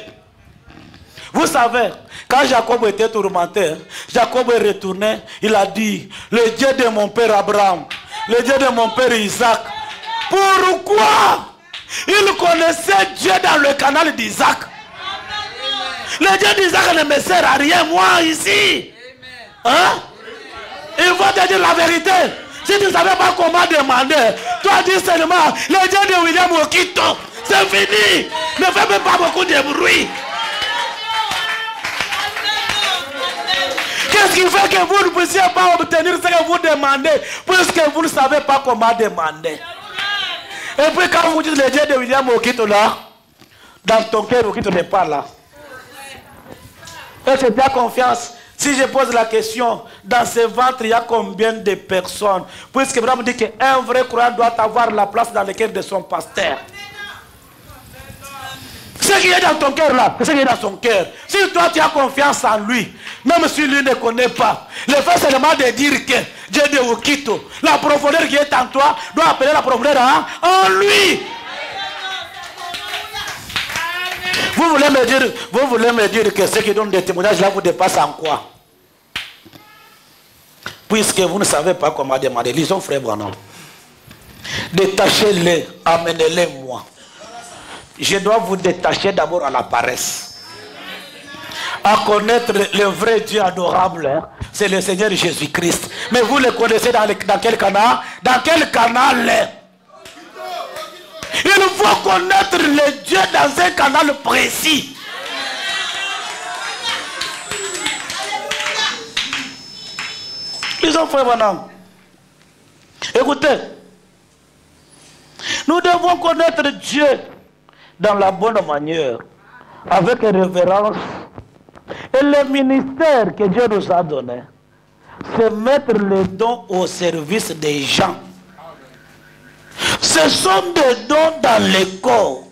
Vous savez, quand Jacob était tourmenté, Jacob est retourné, il a dit, le Dieu de mon père Abraham, le Dieu de mon père Isaac. Pourquoi? Il connaissait Dieu dans le canal d'Isaac. Le Dieu d'Isaac ne me sert à rien, moi ici. Hein? Il faut te dire la vérité. Si tu ne savais pas comment demander, toi dis seulement, le Dieu de William Okito, c'est fini. Ne fais même pas beaucoup de bruit. Qu'est-ce qui fait que vous ne puissiez pas obtenir ce que vous demandez, puisque vous ne savez pas comment demander? Et puis quand vous dites le Dieu de William Okito là, dans ton cœur Okito n'est pas là. Et c'est ta confiance. Si je pose la question, dans ce ventre, il y a combien de personnes? Puisque Abraham dit qu'un vrai croyant doit avoir la place dans le cœur de son pasteur. Ce qui est dans ton cœur là, c'est ce qui est dans son cœur. Si toi tu as confiance en lui, même si lui ne connaît pas, le fait seulement de dire que Dieu de Okito, la profondeur qui est en toi, doit appeler la profondeur en lui. Vous voulez me dire que ceux qui donnent des témoignages là vous dépassent en quoi? Puisque vous ne savez pas comment demander. Lisons frère Branham. Détachez-les, amenez-les moi. Je dois vous détacher d'abord à la paresse. À connaître le vrai Dieu adorable, hein? C'est le Seigneur Jésus-Christ. Mais vous le connaissez dans quel canal? Dans quel canal? Il faut connaître le Dieu dans un canal précis. Ils ont fait maintenant. Écoutez, nous devons connaître Dieu dans la bonne manière, avec révérence. Et le ministère que Dieu nous a donné, c'est mettre les dons au service des gens. Ce sont des dons dans les corps.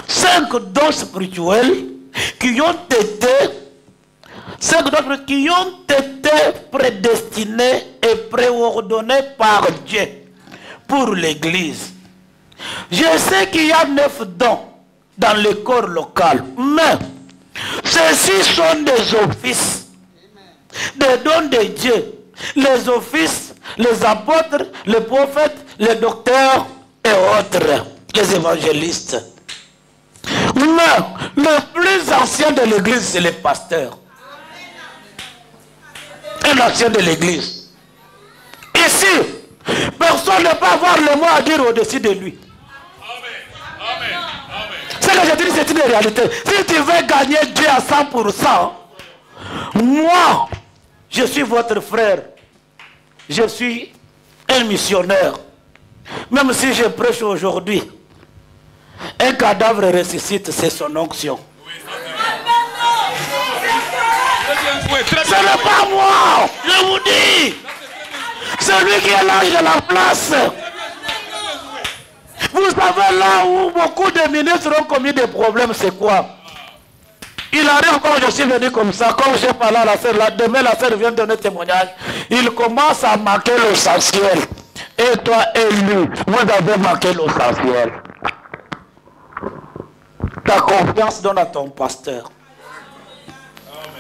5 dons spirituels qui ont été prédestinés et préordonnés par Dieu pour l'Église. Je sais qu'il y a 9 dons dans le corps local, mais ceux-ci sont des offices, des dons de Dieu. Les offices, les apôtres, les prophètes, les docteurs et autres, les évangélistes. Mais le plus ancien de l'Église, c'est le pasteur. Un ancien de l'Église. Ici, personne ne peut avoir le mot à dire au-dessus de lui. Ce que je dis, c'est une réalité. Si tu veux gagner Dieu à 100%, moi, je suis votre frère. Je suis un missionnaire. Même si je prêche aujourd'hui, un cadavre ressuscite, c'est son onction. Ce n'est pas moi, je vous dis. Celui qui est l'ange de la place. Vous savez là où beaucoup de ministres ont commis des problèmes, c'est quoi? Il arrive quand je suis venu comme ça, quand j'ai parlé à la sœur, là, demain la sœur vient donner témoignage, il commence à manquer l'essentiel. Et toi et lui, vous avez manqué l'essentiel. Ta confiance donne à ton pasteur.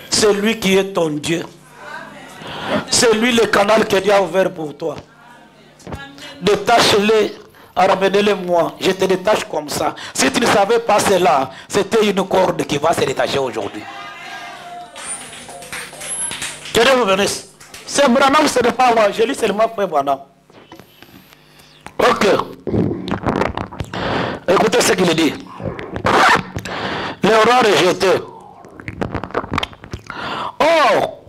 C'est lui qui est ton Dieu. C'est lui le canal que Dieu a ouvert pour toi. Détache-les, ramenez-les moi. Je te détache comme ça. Si tu ne savais pas cela, c'était une corde qui va se détacher aujourd'hui. Que Dieu vous bénisse. C'est Branham, ce n'est pas moi. Je lis seulement Frère Branham. Ok. Écoutez ce qu'il dit. Les rois rejetés. Or,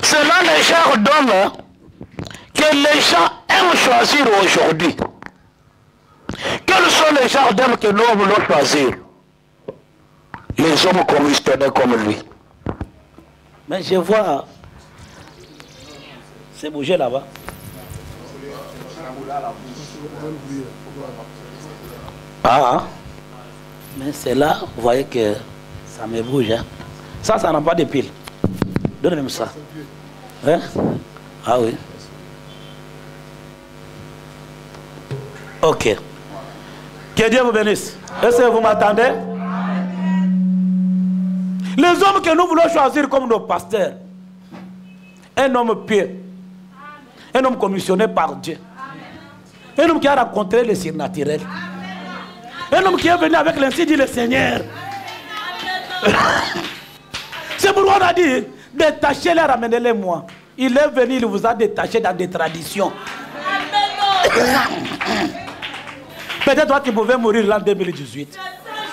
c'est là les genres d'hommes que les gens aiment choisir aujourd'hui. Quels sont les genres d'hommes que nous voulons choisir? Les hommes commissionnés comme lui. Mais je vois, c'est bougé là-bas. Ah, mais c'est là, vous voyez que ça me bouge. Hein? Ça n'a pas de pile. Donnez-moi ça. Hein? Ah oui. Ok. Que Dieu vous bénisse. Est-ce que vous m'attendez? Les hommes que nous voulons choisir comme nos pasteurs. Un homme pieux. Un homme commissionné par Dieu. Un homme qui a rencontré le surnaturel. Un homme qui est venu avec l'ainsi dit le Seigneur. C'est pourquoi on a dit, détachez-les, ramenez-les moi. Il est venu, il vous a détaché dans des traditions. Peut-être toi tu pouvais mourir l'an 2018.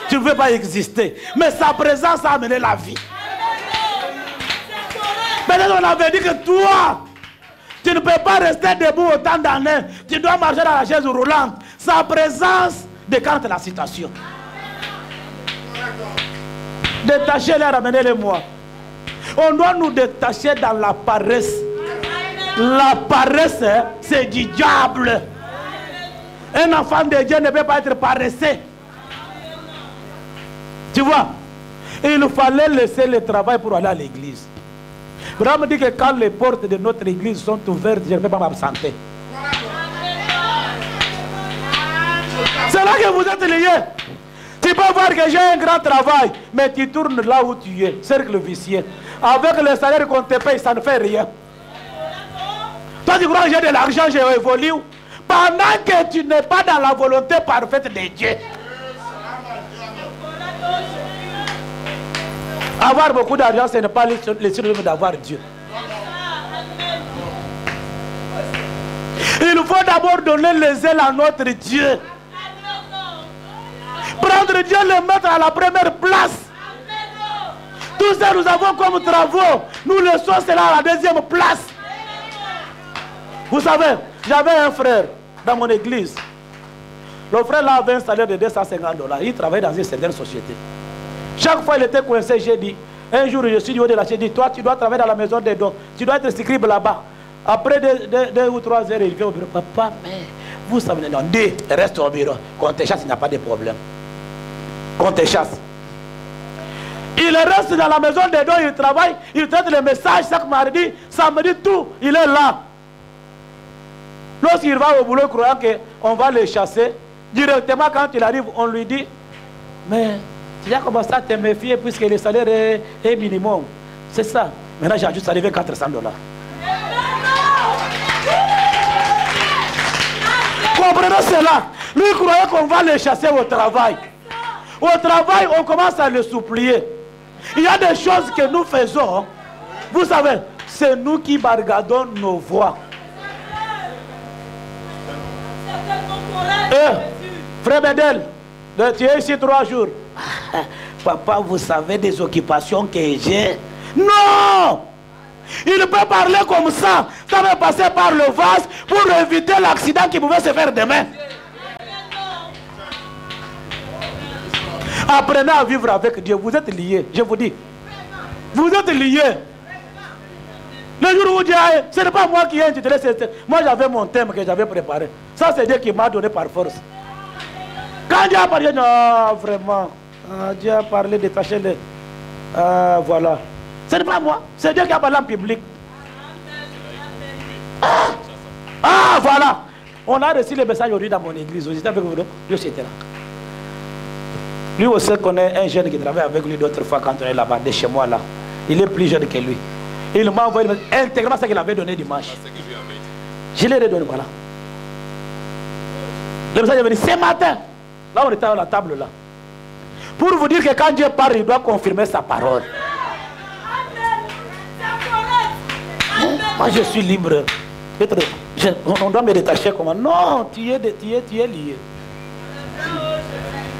Tu ne veux pas exister. Mais sa présence a amené la vie. Peut-être on avait dit que toi, tu ne peux pas rester debout autant d'années. Tu dois marcher dans la chaise roulante. Sa présence décante la citation. Détachez-les, ramenez-les moi. On doit nous détacher dans la paresse. La paresse, c'est du diable. Un enfant de Dieu ne peut pas être paresseux. Tu vois, il fallait laisser le travail pour aller à l'église. Abraham dit que quand les portes de notre église sont ouvertes, je ne peux pas m'absenter. C'est là que vous êtes liés. Tu peux voir que j'ai un grand travail, mais tu tournes là où tu es, cercle vicieux. Avec le salaire qu'on te paye, ça ne fait rien. Toi, tu crois que j'ai de l'argent, j'ai évolué. Pendant que tu n'es pas dans la volonté parfaite de Dieu. Avoir beaucoup d'argent, ce n'est pas le synonyme d'avoir Dieu. Il faut d'abord donner les ailes à notre Dieu. Prendre Dieu, le mettre à la première place. Tout ça nous avons comme travaux. Nous laissons cela à la deuxième place. Vous savez, j'avais un frère dans mon église. Le frère là avait un salaire de $250. Il travaillait dans une certaine société. Chaque fois il était coincé, j'ai dit, Un jour, je suis du haut de la chaise, dit, toi, tu dois travailler dans la maison des dons. Tu dois être scribe là-bas. Après 2 ou 3 heures, il vient au bureau. Papa, mais vous savez, non, reste au bureau. Quand on te chasse, il n'y a pas de problème. Quand on te chasse. Il reste dans la maison des dons, il travaille, il traite les messages chaque mardi, samedi, tout, il est là. Lorsqu'il va au boulot, croyant qu'on va le chasser, directement quand il arrive, on lui dit, mais tu as commencé à te méfier puisque le salaire est minimum. C'est ça. Maintenant, j'ai juste arrivé $400. Comprenez cela. Lui croyait qu'on va le chasser au travail. Au travail, on commence à le supplier. Il y a des choses que nous faisons. Vous savez, c'est nous qui bargadons nos voix. Frère Bedel, tu es ici 3 jours. Papa, vous savez des occupations que j'ai. Non! Il peut parler comme ça. Ça va passer par le vase pour éviter l'accident qui pouvait se faire demain. Apprenez à vivre avec Dieu. Vous êtes liés, je vous dis. Vous êtes liés. Le jour où vous dites, ce n'est pas moi qui ai intitulé. Moi, j'avais mon thème que j'avais préparé. Ça, c'est Dieu qui m'a donné par force. Quand Dieu a parlé, non, vraiment. Dieu a parlé, détachez-le. Voilà. Ce n'est pas moi. C'est Dieu qui a parlé en public. Voilà. On a reçu le message aujourd'hui dans mon église. Vous étiez avec vous, Dieu était là. Lui aussi connaît un jeune qui travaille avec lui d'autres fois quand on est là-bas, de chez moi là. Il est plus jeune que lui. Il m'a envoyé intégralement ce qu'il avait donné dimanche. Je l'ai redonné, voilà. Le message est venu ce matin. Là, on était à la table là. Pour vous dire que quand Dieu parle, il doit confirmer sa parole. Moi, je suis libre. On doit me détacher comment? Non, tu es lié.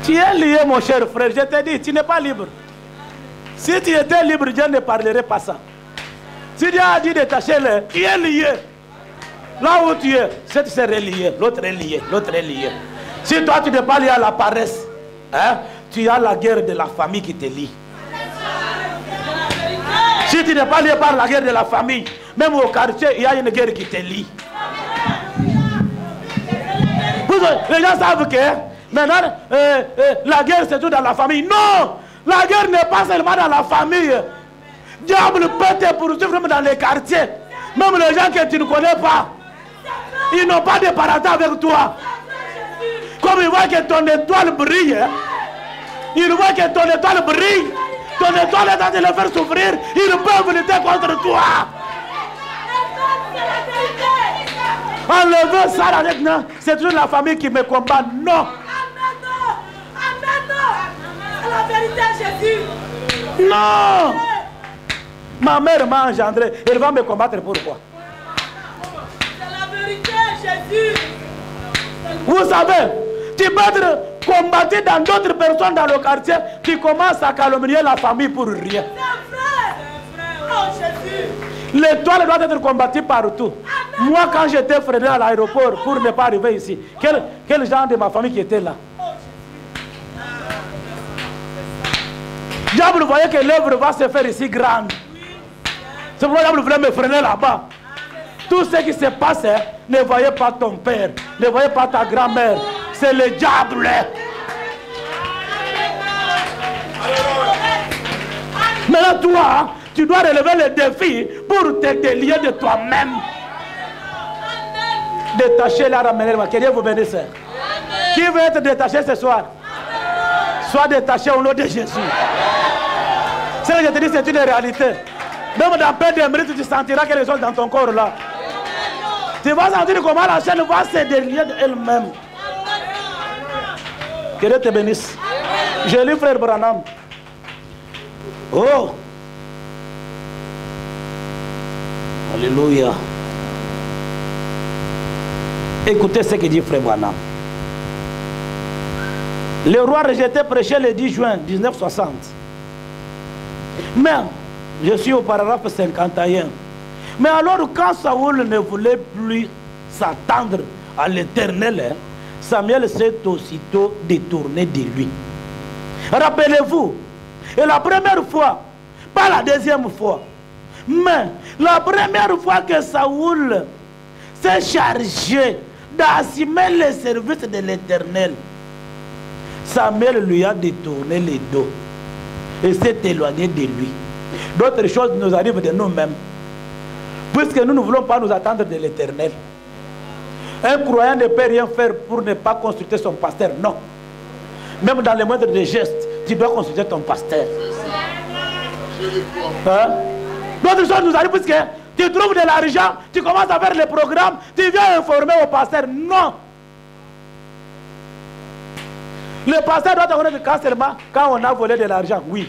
Tu es lié, mon cher frère. Je te dis, tu n'es pas libre. Si tu étais libre, Dieu ne parlerait pas ça. Si Dieu a dit détacher-le, tu es lié. Là où tu es, cette sœur est liée, l'autre est liée, l'autre est liée. Si toi, tu n'es pas lié à la paresse, hein, tu as la guerre de la famille qui te lie. Si tu n'es pas lié par la guerre de la famille, même au quartier, il y a une guerre qui te lie. Les gens savent que maintenant, la guerre c'est tout dans la famille. Non! La guerre n'est pas seulement dans la famille. Diable peut te poursuivre même dans les quartiers. Même les gens que tu ne connais pas. Ils n'ont pas de parenté avec toi. Comme ils voient que ton étoile brille. Ils voient que ton étoile brille. Ton étoile est en train de les faire souffrir. Ils peuvent lutter contre toi. Enlevez ça maintenant. C'est toujours la famille qui me combat. Non. La vérité, Jésus. Non. Ma mère m'a engendré. Elle va me combattre pourquoi? C'est la vérité, Jésus. Vous savez, tu peux être combattu dans d'autres personnes dans le quartier. Tu commences à calomnier la famille pour rien. C'est vrai. Oh Jésus. L'étoile doit être combattue partout. Amen. Moi, quand j'étais freiné à l'aéroport pour ne pas arriver ici, quel genre de ma famille qui était là? Diable voyait que l'œuvre va se faire ici grande. C'est pourquoi le diable voulait me freiner là-bas. Tout ce qui se passe, ne voyez pas ton père, ne voyez pas ta grand-mère. C'est le diable. Maintenant, toi, tu dois relever le défi pour te délier de toi-même. Détacher la ramener. Que Dieu vous bénisse. Qui veut être détaché ce soir? Sois détaché au nom de Jésus. Ce que je te dis, c'est une réalité. Même dans peu de minutes, tu sentiras quelque chose dans ton corps là. Tu vas sentir comment la chaîne va se délier d'elle-même. Que Dieu te bénisse. Je lis frère Branham. Oh. Alléluia. Écoutez ce que dit frère Branham. Le roi rejeté prêchait le 10 juin 1960. Mais, je suis au paragraphe 51. Mais alors, quand Saoul ne voulait plus s'attendre à l'Éternel, Samuel s'est aussitôt détourné de lui. Rappelez-vous, et la première fois, Pas la deuxième fois. Mais la première fois que Saoul s'est chargé d'assumer le service de l'Éternel, Samuel lui a détourné les dos et s'est éloigné de lui. D'autres choses nous arrivent de nous-mêmes, puisque nous ne voulons pas nous attendre de l'Éternel. Un croyant ne peut rien faire pour ne pas consulter son pasteur, non. Même dans les moindres des gestes, tu dois consulter ton pasteur. Hein? D'autres choses nous arrivent puisque tu trouves de l'argent, tu commences à faire les programmes, tu viens informer au pasteur, non. Le pasteur doit te connaître quand on a volé de l'argent, oui.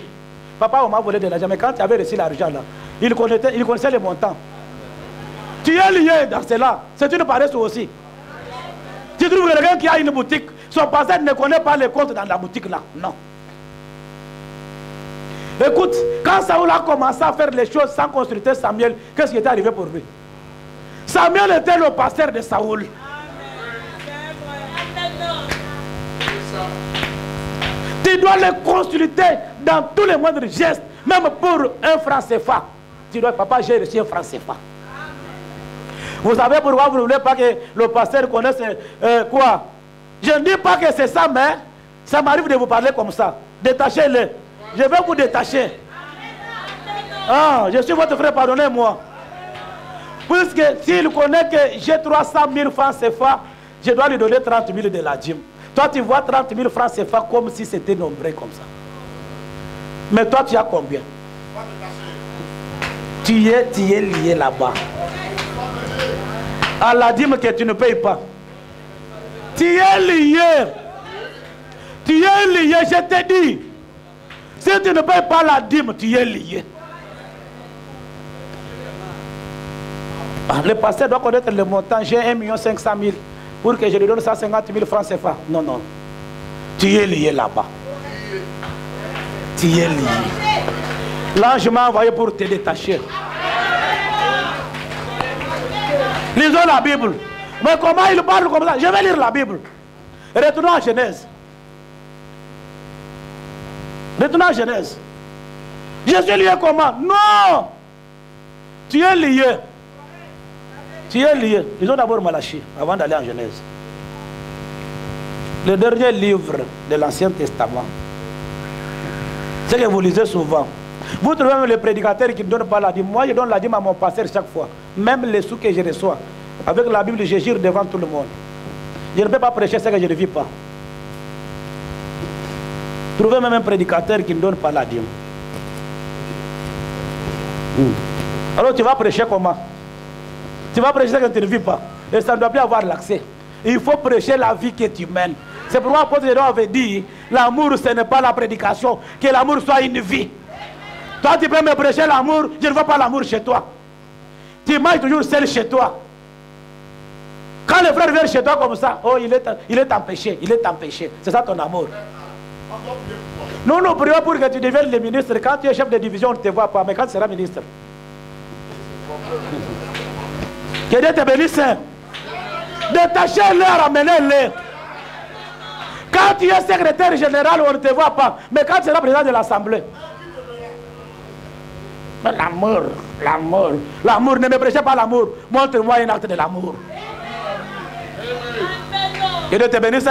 Papa, on m'a volé de l'argent, mais quand tu avais reçu l'argent là, il connaissait les montants. Tu es lié dans cela, c'est une paresse aussi. Tu trouves quelqu'un qui a une boutique, son pasteur ne connaît pas les comptes dans la boutique là, non. Écoute, quand Saoul a commencé à faire les choses sans consulter Samuel, qu'est-ce qui est arrivé pour lui? Samuel était le pasteur de Saoul. Tu dois le consulter dans tous les moindres gestes, même pour un franc CFA. Tu dois, papa, j'ai reçu un franc CFA. Vous savez pourquoi vous ne voulez pas que le pasteur connaisse quoi? Je ne dis pas que c'est ça, mais ça m'arrive de vous parler comme ça. Détachez-le. Je vais vous détacher. Ah, je suis votre frère, pardonnez-moi. Puisque s'il connaît que j'ai 300 000 francs CFA, je dois lui donner 30 000 de la dîme. Toi, tu vois 30 000 francs CFA comme si c'était nombreux comme ça. Mais toi, tu as combien? Tu es lié là-bas. À la dîme que tu ne payes pas. Tu es lié. Tu es lié, je te dis. Si tu ne payes pas la dîme, tu es lié. Le pasteur doit connaître le montant. J'ai 1 500 000 pour que je lui donne 150 000 francs CFA. Non, non. Tu es lié là-bas. Tu es lié. L'ange m'a envoyé pour te détacher. Lisons la Bible. Mais comment il parle comme ça? Je vais lire la Bible. Retournons à Genèse. Retournons à Genèse. Je suis lié comment? Non! Tu es lié. Tu es lié. Lisons d'abord Malachie avant d'aller en Genèse. Le dernier livre de l'Ancien Testament. C'est que vous lisez souvent. Vous trouvez même les prédicateurs qui ne donnent pas la dîme. Moi, je donne la dîme à mon pasteur chaque fois. Même les sous que je reçois. Avec la Bible, je jure devant tout le monde. Je ne peux pas prêcher ce que je ne vis pas. Trouvez même un prédicateur qui ne donne pas la dîme. Alors tu vas prêcher comment? Tu vas prêcher ce que tu ne vis pas. Et ça ne doit plus avoir l'accès. Il faut prêcher la vie que tu mènes. C'est pourquoi l'apôtre Jean avait dit, l'amour ce n'est pas la prédication, que l'amour soit une vie. Toi tu peux me prêcher l'amour, je ne vois pas l'amour chez toi. Tu manges toujours seul chez toi. Quand le frère vient chez toi comme ça, oh il est empêché, il est empêché. C'est ça ton amour. Nous nous prions pour que tu deviennes le ministre. Quand tu es chef de division, on ne te voit pas, mais quand tu seras ministre. Que Dieu te bénisse. Détachez-les, ramenez-les. Quand tu es secrétaire général, on ne te voit pas, mais quand tu seras président de l'Assemblée. L'amour, l'amour, l'amour, ne me prêchez pas l'amour. Montre-moi un acte de l'amour. Que Dieu te bénisse.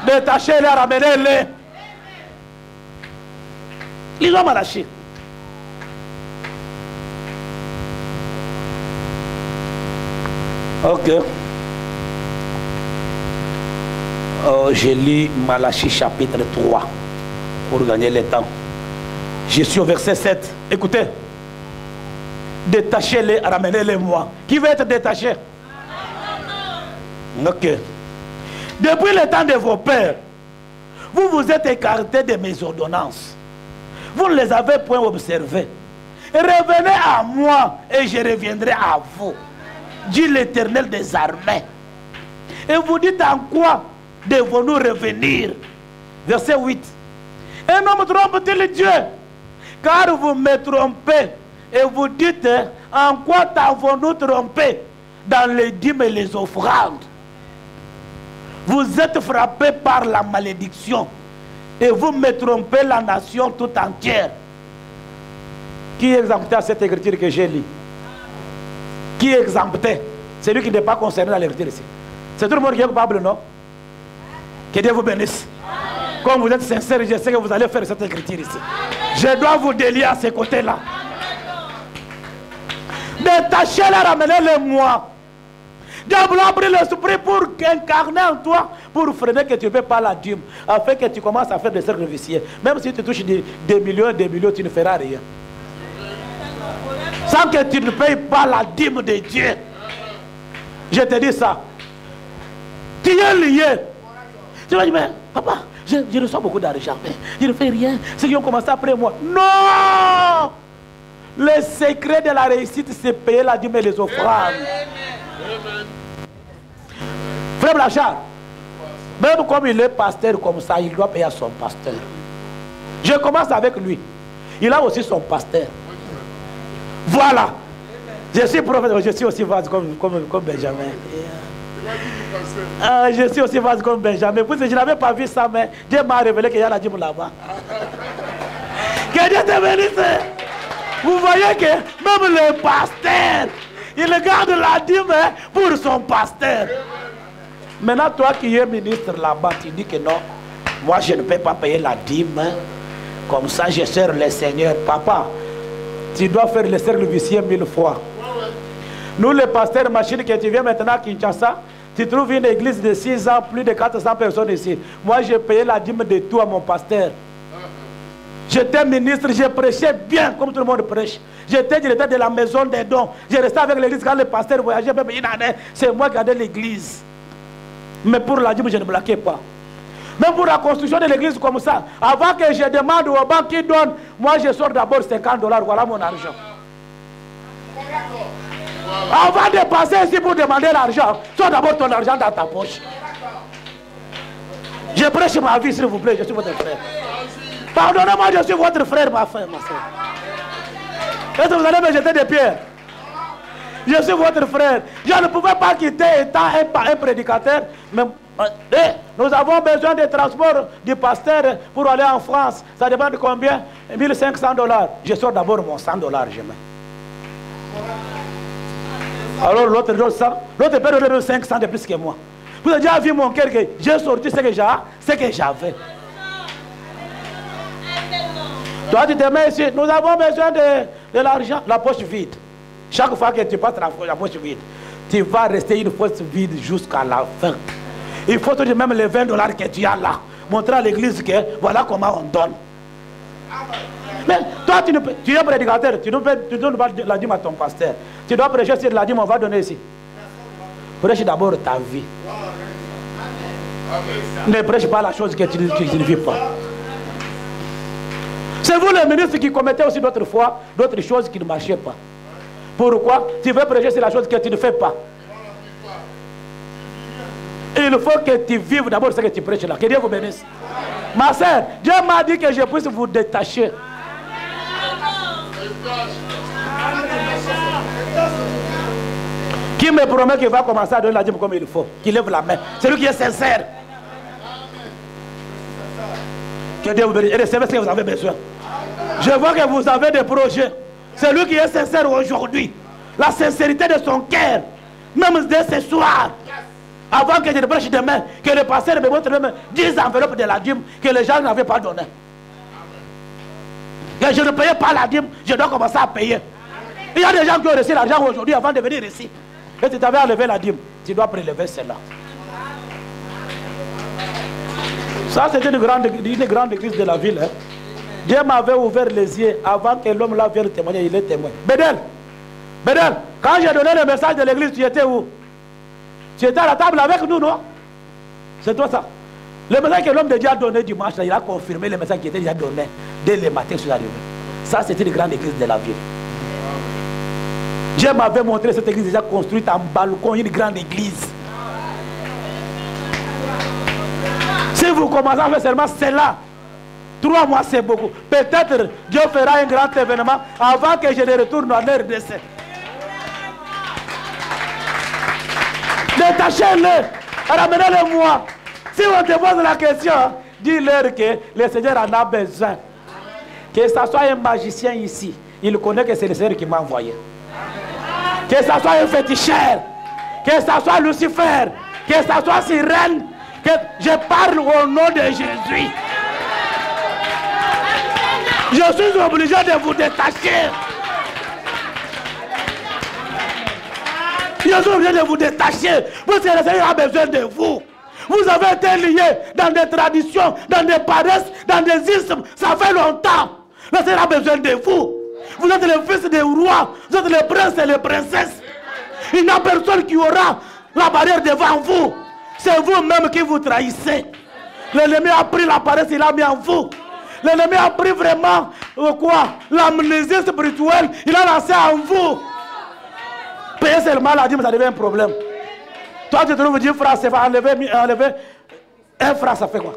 Détachez-les, ramenez-les. Lisons Malachie. Ok. Je lis Malachie chapitre 3 pour gagner le temps. Je suis au verset 7. Écoutez. Détachez-les, ramenez-les moi. Qui veut être détaché? Ok. Depuis le temps de vos pères, vous vous êtes écartés de mes ordonnances. Vous ne les avez point observées. Revenez à moi et je reviendrai à vous, dit l'Éternel des armées. Et vous dites en quoi devons-nous revenir? Verset 8. Un homme trompe-t-il Dieu? Car vous me trompez. Et vous dites, en quoi t'avons-nous trompé? Dans les dîmes et les offrandes. Vous êtes frappés par la malédiction. Et vous me trompez la nation tout entière. Qui exemptait à cette écriture que j'ai lue? Qui exemptait? C'est lui qui n'est pas concerné dans l'écriture ici. C'est tout le monde qui est coupable, non? Que Dieu vous bénisse. Comme vous êtes sincère, je sais que vous allez faire cette écriture ici. Je dois vous délier à ces côtés-là. Détachez-la, ramenez-le-moi. Diable a pris l'esprit pour incarner en toi, pour freiner que tu ne fais pas la dîme, afin que tu commences à faire des cercles vicieux. Même si tu touches des millions, tu ne feras rien. Sans que tu ne payes pas la dîme de Dieu. Je te dis ça. Tu es lié. Tu vas dire, mais papa, je reçois beaucoup d'argent, mais je ne fais rien. Ceux qui ont commencé après moi. Non! Le secret de la réussite, c'est payer la dîme et les offrandes. Frère Blanchard, même comme il est pasteur comme ça, il doit payer à son pasteur. Je commence avec lui. Il a aussi son pasteur. Voilà. Je suis prophète, je suis aussi vaste comme Benjamin. Je suis aussi vaste comme Benjamin. Je n'avais pas vu ça, mais Dieu m'a révélé qu'il y a la dîme là-bas. Que Dieu te bénisse. Vous voyez que même le pasteur, il garde la dîme pour son pasteur. Maintenant, toi qui es ministre là-bas, tu dis que non, moi je ne peux pas payer la dîme. Comme ça, je sers le Seigneur. Papa, tu dois faire le cercle vicieux 1000 fois. Nous, les pasteurs machines, que tu viens maintenant à Kinshasa, tu trouves une église de 6 ans, plus de 400 personnes ici. Moi, j'ai payé la dîme de tout à mon pasteur. J'étais ministre, je prêchais bien comme tout le monde prêche. J'étais directeur de la maison des dons. Je restais avec l'église quand les pasteurs voyageaient, même une année. C'est moi qui gardais l'église. Mais pour la dîme, je ne blaguais pas. Même pour la construction de l'église comme ça, avant que je demande aux banques qui donnent, moi je sors d'abord $50, voilà mon argent. Avant de passer ici pour demander l'argent, sors d'abord ton argent dans ta poche. Je prêche ma vie, s'il vous plaît, je suis votre frère. Pardonnez-moi, je suis votre frère, ma soeur. Est-ce que vous allez me jeter des pierres? Je suis votre frère. Je ne pouvais pas quitter étant un prédicateur. Mais, nous avons besoin de transport du pasteur pour aller en France. Ça dépend de combien? $1500. Je sors d'abord mon $100, je mets. Alors l'autre donne 100. L'autre peut donner 500 de plus que moi. Vous avez déjà vu mon cœur que j'ai sorti ce que j'avais. Toi tu te mets ici. Nous avons besoin de l'argent. La poche vide. Chaque fois que tu passes la poche vide, tu vas rester une poche vide jusqu'à la fin. Il faut te dire même les $20 que tu as là. Montrer à l'église que voilà comment on donne. Mais toi tu es prédicateur, tu ne donnes pas la dîme à ton pasteur. Tu dois prêcher sur la dîme, on va donner ici. Prêche d'abord ta vie. Ne prêche pas la chose que tu ne vis pas. C'est vous les ministres qui commettez aussi d'autres fois, d'autres choses qui ne marchaient pas. Pourquoi? Tu veux prêcher sur la chose que tu ne fais pas. Il faut que tu vives d'abord ce que tu prêches là. Que Dieu vous bénisse. Ma soeur, Dieu m'a dit que je puisse vous détacher. Qui me promet qu'il va commencer à donner la dîme comme il faut? Qui lève la main. C'est lui qui est sincère. Que Dieu vous bénisse. Et recevez ce que vous avez besoin. Je vois que vous avez des projets. C'est lui qui est sincère aujourd'hui. La sincérité de son cœur. Même dès ce soir. Avant que je ne prêche demain, que le pasteur me montre même 10 enveloppes de la dîme que les gens n'avaient pas donné. Que je ne payais pas la dîme, je dois commencer à payer. Il y a des gens qui ont reçu l'argent aujourd'hui avant de venir ici. Et tu t'avais enlevé la dîme, tu dois prélever cela. Ça, c'est une grande église de la ville. Hein. Dieu m'avait ouvert les yeux avant que l'homme là vienne témoigner, il est témoin. Bédel, quand j'ai donné le message de l'église, tu étais où? Tu étais à la table avec nous, non? C'est toi ça. Le message que l'homme de Dieu a donné dimanche, il a confirmé le message qui était déjà donné dès le matin sur l'arrivée. Ça, c'était une grande église de la ville. Dieu m'avait montré cette église déjà construite en balcon, une grande église. Si vous commencez à faire seulement cela, 3 mois c'est beaucoup. Peut-être Dieu fera un grand événement avant que je ne retourne en RDC. Détachez-le, ramenez-le-moi. Si on te pose la question, dis-leur que le Seigneur en a besoin. Que ce soit un magicien ici, il connaît que c'est le Seigneur qui m'a envoyé. Que ça soit un féticheur, que ça soit Lucifer, que ça soit Sirène, que je parle au nom de Jésus. Je suis obligé de vous détacher. Je suis obligé de vous détacher. Parce que le Seigneur a besoin de vous. Vous avez été liés dans des traditions, dans des paresses, dans des ismes. Ça fait longtemps. Le Seigneur a besoin de vous. Vous êtes les fils des rois. Vous êtes les princes et les princesses. Il n'y a personne qui aura la barrière devant vous. C'est vous-même qui vous trahissez. L'ennemi a pris la paresse, il a mis en vous. L'ennemi a pris vraiment l'amnésie spirituelle, il a lancé en vous. Payer seulement la dîme, ça devient un problème. Toi, tu trouves 10 francs, c'est pas enlever 1 franc, ça fait quoi?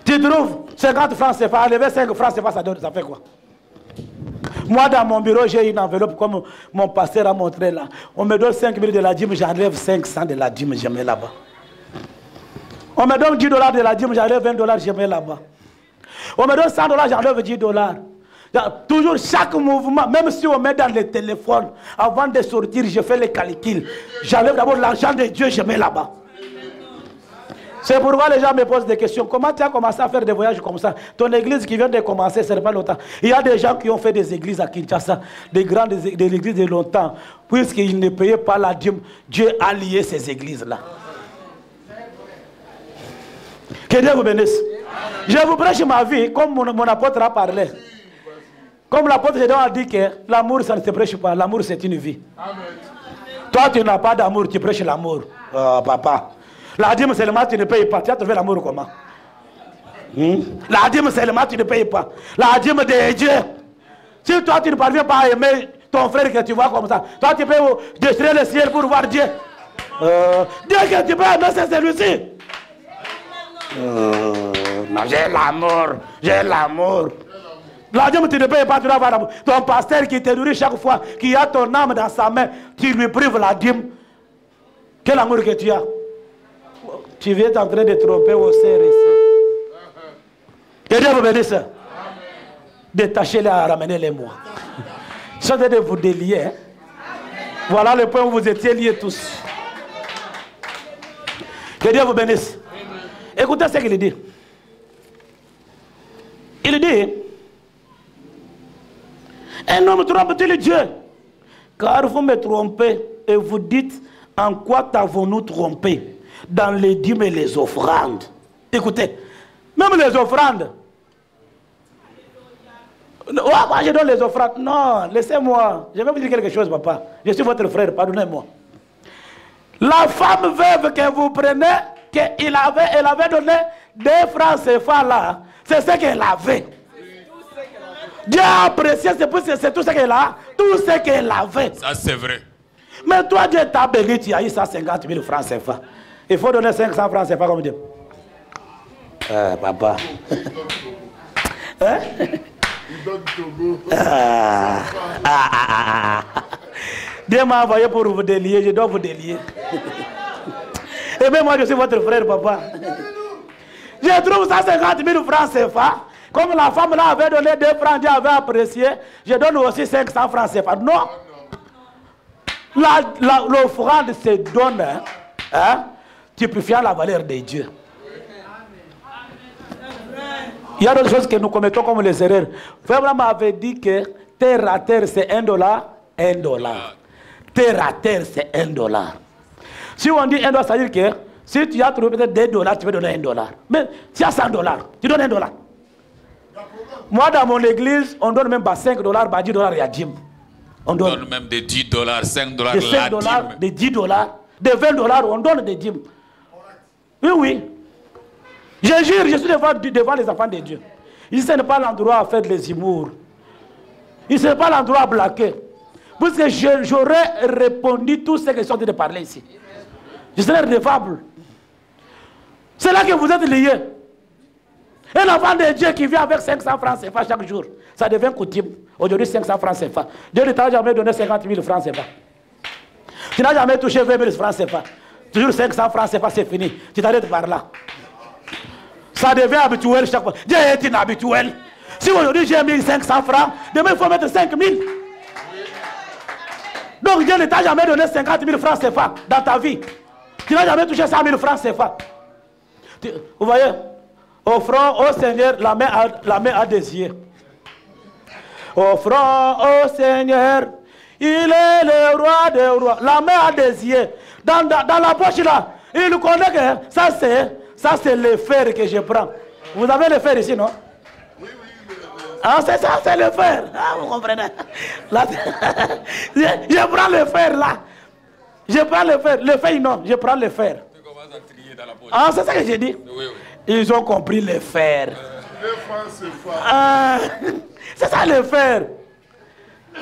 Tu trouves 50 francs, c'est pas enlever 5 francs, c'est pas ça fait quoi? Moi, dans mon bureau, j'ai une enveloppe comme mon pasteur a montré là. On me donne 5 000 de la dîme, j'enlève 500 de la dîme, je mets là-bas. On me donne 10 $ de la dîme, j'enlève 20 $, je mets là-bas. On me donne 100 $, j'enlève 10 $. Toujours chaque mouvement, même si on met dans le téléphone, avant de sortir, je fais les calculs. J'enlève d'abord l'argent de Dieu, je mets là-bas. C'est pourquoi les gens me posent des questions. Comment tu as commencé à faire des voyages comme ça? Ton église qui vient de commencer, ce n'est pas longtemps. Il y a des gens qui ont fait des églises à Kinshasa, des grandes églises de longtemps. Puisqu'ils ne payaient pas la dîme, Dieu a lié ces églises-là. Que Dieu vous bénisse. Je vous prêche ma vie, comme mon apôtre a parlé. Comme l'apôtre Gédéon a dit que l'amour, ça ne se prêche pas. L'amour, c'est une vie. Amen. Toi, tu n'as pas d'amour, tu prêches l'amour. Papa. La dîme seulement, tu ne payes pas. Tu as trouvé l'amour comment? La dîme seulement, tu ne payes pas. La dîme de Dieu. Si toi, tu ne parviens pas à aimer ton frère que tu vois comme ça, toi, tu peux détruire le ciel pour voir Dieu. Dieu que tu peux aimer, c'est celui-ci. Non, j'ai l'amour. J'ai l'amour. La dîme, tu ne payes pas, tu dois avoir l'amour. Ton pasteur qui te nourrit chaque fois, qui a ton âme dans sa main, tu lui prives la dîme. Quel amour que tu as? Tu viens en train de tromper au cerf ici. Que Dieu vous bénisse. Détachez-les à ramener-les moi. Je suis en train de vous délier. Hein? Voilà le point où vous étiez liés tous. Que Dieu vous bénisse. Écoutez ce qu'il dit. Il dit, un homme trompe-t-il Dieu? Car vous me trompez et vous dites, en quoi t'avons-nous trompé? Dans les dîmes et les offrandes. Écoutez, même les offrandes. Moi je donne les offrandes. Non, laissez-moi. Je vais vous dire quelque chose, papa. Je suis votre frère, pardonnez-moi. La femme veuve que vous prenez, elle avait donné 2 francs CFA là. C'est ce qu'elle avait. Dieu a apprécié, c'est tout ce qu'elle a. Tout ce qu'elle avait. Ça c'est vrai. Mais toi, Dieu t'a béni, tu as eu 150 000 francs CFA. Il faut donner 500 francs CFA comme Dieu. Papa. Hein? Dieu m'a envoyé pour vous délier, je dois vous délier. Et même moi, je suis votre frère, papa. Je trouve 150 000 francs CFA. Comme la femme là avait donné 2 francs, Dieu avait apprécié, je donne aussi 500 francs CFA. Non. L'offrande se donne, hein, typifiant la valeur de Dieu. Il y a d'autres choses que nous commettons comme les erreurs. Frère m'avait dit que terre à terre c'est $1, $1. Terre à terre c'est $1. Si on dit $1, ça veut dire que si tu as trouvé peut-être $2, tu peux donner $1. Mais si tu as $100, tu donnes $1. Moi dans mon église, on donne même pas $5, $10 il y a dîme. On donne même des $10, $5 de $5, de $10, de $20, on donne des dîmes. Oui, oui. Je jure, je suis devant les enfants de Dieu. Ici, ce n'est pas l'endroit à faire les humours. Ici, ce n'est pas l'endroit à blaguer. Parce que j'aurais répondu tout ce que je suis en train de parler ici. Je serais redevable. C'est là que vous êtes liés. Un enfant de Dieu qui vient avec 500 francs CFA chaque jour, ça devient coutume. Aujourd'hui, 500 francs CFA. Dieu ne t'a jamais donné 50 000 francs CFA. Tu n'as jamais touché 20 000 francs CFA. Toujours 500 francs CFA, c'est fini. Tu t'arrêtes par là. Ça devient habituel chaque fois. Dieu est inhabituel. Si aujourd'hui j'ai 1500 francs, demain il faut mettre 5000. Donc Dieu ne t'a jamais donné 50 000 francs CFA dans ta vie. Tu n'as jamais touché 100 000 francs CFA. Vous voyez, offrons au Seigneur la main à des yeux. Offrons au Seigneur, il est le roi des rois. La main à des yeux. Dans la poche là, il connaît que ça c'est le fer que je prends. Vous avez le fer ici, non? Oui, oui. Ah, c'est ça, c'est le fer. Ah, vous comprenez? Là, je prends le fer là. Je prends le fer. Le fer, non, je prends le fer. Ah, c'est ça que j'ai dit. Oui, oui. Ils ont compris le fer. Les francs CFA. Ah, c'est ça le fer.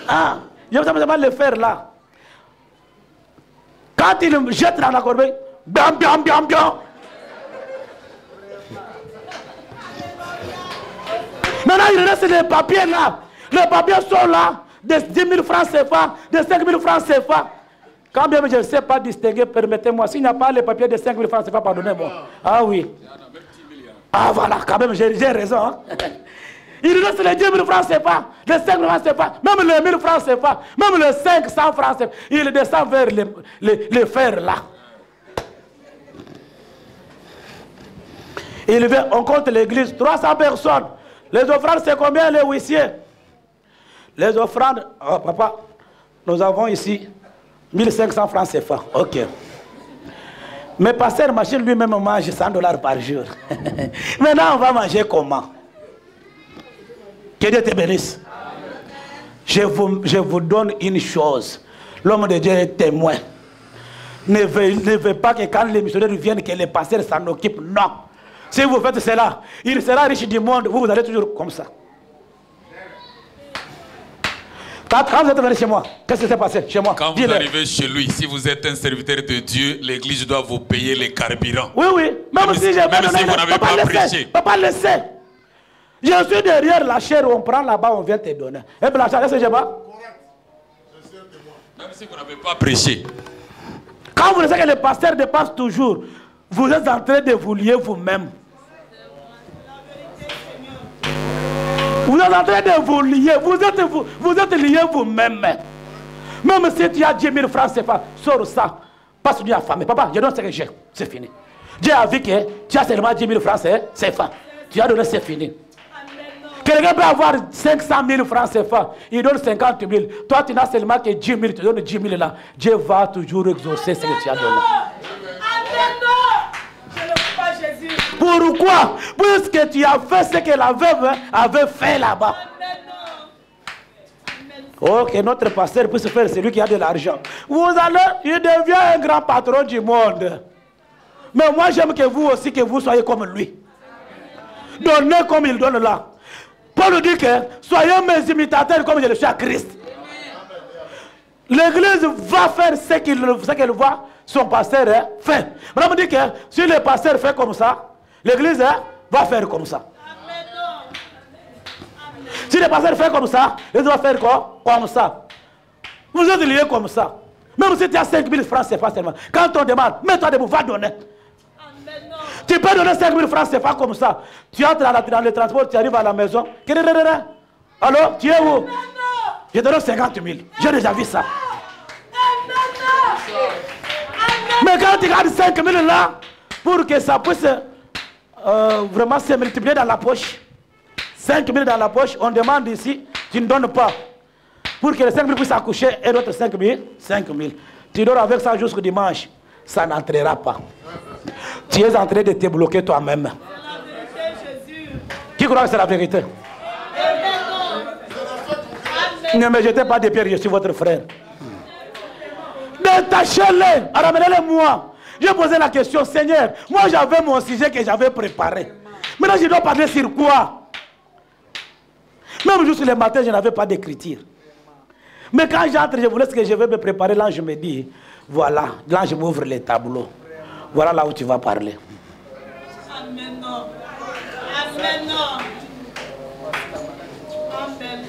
Ah, je vous demande le fer là. Quand il me jette dans la corbeille, bam, bam, bam, bam. Maintenant, il reste les papiers là. Les papiers sont là. De 10 000 francs CFA, de 5 000 francs CFA. Quand bien je ne sais pas distinguer, permettez-moi. S'il n'y a pas les papiers de 5 000 francs CFA, pardonnez-moi. Ah oui. Ah voilà, quand même, j'ai raison. Hein? Il reste les 10 000 francs CFA, les 5 000 francs CFA, même les 1000 francs CFA, même les 500 francs CFA. Il descend vers les fers là. Il vient, on compte l'église, 300 personnes. Les offrandes, c'est combien les huissiers? Les offrandes, oh papa, nous avons ici 1500 francs CFA. Ok. Mais pasteur Machine lui-même mange $100 par jour. Maintenant, on va manger comment? Que Dieu te bénisse. Je vous donne une chose. L'homme de Dieu est témoin. Ne veut pas que quand les missionnaires viennent, que les pasteurs s'en occupent. Non. Si vous faites cela, il sera riche du monde. Vous allez toujours comme ça. Quand vous êtes venu chez moi, qu'est-ce qui s'est passé chez moi? Quand vous arrivez chez lui, si vous êtes un serviteur de Dieu, l'église doit vous payer les carburants. Oui, oui. Même si vous n'avez pas prêché. Papa, laissez. Je suis derrière la chair, on prend là-bas, on vient te donner. Et puis la chair, est-ce que je vois? Même si vous n'avez pas prêché. Quand vous savez que le pasteur dépasse toujours, vous êtes en train de vous lier vous-même. Vous êtes en train de vous lier. Vous êtes liés vous-même. Même si tu as 10 000 francs, c'est pas. Sors ça. Parce que tu es affamé. Papa, je donne ce que j'ai. C'est fini. Dieu a vu que tu as seulement 10 000 francs, c'est fa. Tu as donné, c'est fini. Quelqu'un peut avoir 500 000 francs CFA, il donne 50 000. Toi, tu n'as seulement que 10 000, tu donnes 10 000 là. Dieu va toujours exaucer ce que tu as donné. Pourquoi? Puisque tu as fait ce que la veuve avait fait là-bas. Ok, notre pasteur puisse faire celui qui a de l'argent. Vous allez, il devient un grand patron du monde. Mais moi, j'aime que vous aussi, que vous soyez comme lui. Donnez comme il donne là. Paul dit que soyez mes imitateurs comme je le suis à Christ. L'église va faire ce qu'elle voit son pasteur fait. Maintenant, on dit que si le pasteur fait comme ça, l'église va faire comme ça. Si le pasteur fait comme ça, l'église va faire comme ça. Vous êtes liés comme ça. Même si tu as 5 000 francs, c'est pas seulement. Quand on demande, mets-toi debout, va donner. Tu peux donner 5 000 francs, c'est pas comme ça. Tu entres dans le transport, tu arrives à la maison. Alors, tu es où? Je te donne 50 000. J'ai déjà vu ça. Mais quand tu gardes 5 000 là, pour que ça puisse vraiment se multiplier dans la poche, 5 000 dans la poche, on demande ici, tu ne donnes pas. Pour que les 5 000 puissent accoucher et d'autres 5 000, 5 000. Tu dors avec ça jusqu'au dimanche, ça n'entrera pas. Tu es en train de te bloquer toi-même. Qui croit que c'est la vérité? Ne me jetez pas des pierres, je suis votre frère. Détachez-les, ramenez-les moi. J'ai posé la question, Seigneur, moi j'avais mon sujet que j'avais préparé. Maintenant je dois parler sur quoi? Même juste le matin, je n'avais pas d'écriture. Mais quand j'entre, je vous laisse que je vais me préparer. L'ange me dit, voilà, l'ange m'ouvre les tableaux. Voilà là où tu vas parler. Amen. Amen. Amen.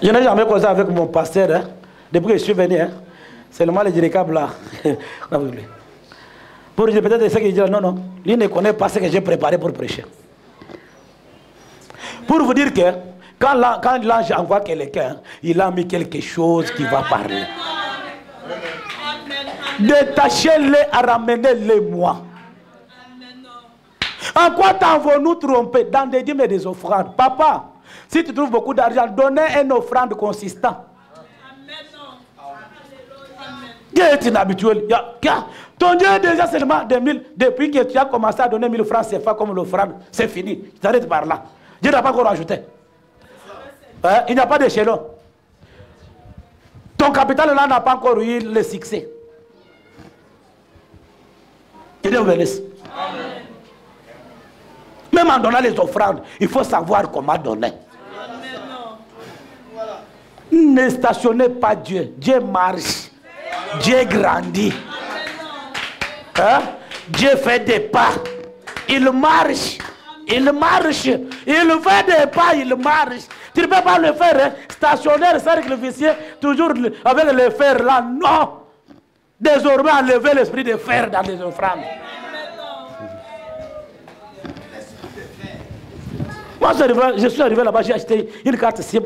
Je n'ai jamais causé avec mon pasteur, hein, depuis que je suis venu. Hein. Seulement les diricables là. Pour peut-être ce qu'il dit, non, non. Lui ne connaît pas ce que j'ai préparé pour prêcher. Pour vous dire que Quand l'ange envoie quelqu'un, il a mis quelque chose qui va parler. Détachez-les à ramener-les moi. En quoi t'envoie-nous tromper? Dans des dîmes et des offrandes. Papa, si tu trouves beaucoup d'argent, donnez une offrande consistante. Dieu est inhabituel. Ton Dieu est déjà seulement 2000. Depuis que tu as commencé à donner 1000 francs CFA comme l'offrande, c'est fini. Tu t'arrêtes par là. Dieu n'a pas encore ajouté. Il n'y a pas d'échelon. Ton capital là n'a pas encore eu le succès. Que Dieu vous bénisse. Même en donnant les offrandes, il faut savoir comment donner. Ne stationnez pas Dieu. Dieu marche. Dieu grandit. Dieu fait des pas. Il marche. Il marche. Il fait des pas. Il marche. Tu ne peux pas le faire stationnaire, cercle vicieux, toujours avec le fer là. Non. Désormais, enlever l'esprit de fer dans les offrandes. Moi, je suis arrivé là-bas, j'ai acheté une carte SIM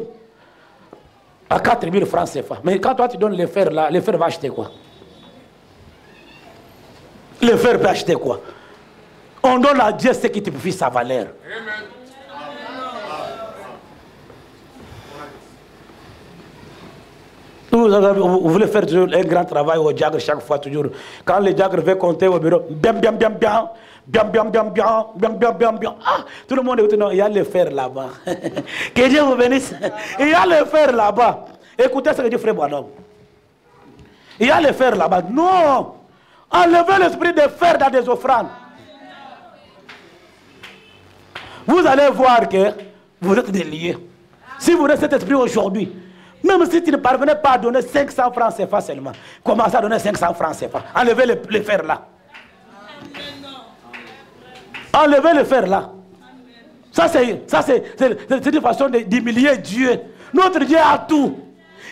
à 4000 francs CFA. Mais quand toi tu donnes le fer là, le fer va acheter quoi? Le fer va acheter quoi? On donne à Dieu ce qui te fait sa valeur. Amen. Vous voulez faire un grand travail au diacre chaque fois, toujours. Quand le diacre veut compter au bureau, bien. Ah, tout le monde écoute, non, il y a le fer là-bas. Que Dieu vous bénisse. Il y a le fer là-bas. Écoutez ce que dit frère Bonhomme. Il y a le fer là-bas. Non. Enlevez l'esprit de fer dans des offrandes. Vous allez voir que vous êtes déliés. Si vous avez cet esprit aujourd'hui, même si tu ne parvenais pas à donner 500 francs CFA seulement, commencez à donner 500 francs CFA. Enlevez le fer là. Enlevez le fer là. Ça c'est une façon d'humilier Dieu. Notre Dieu a tout.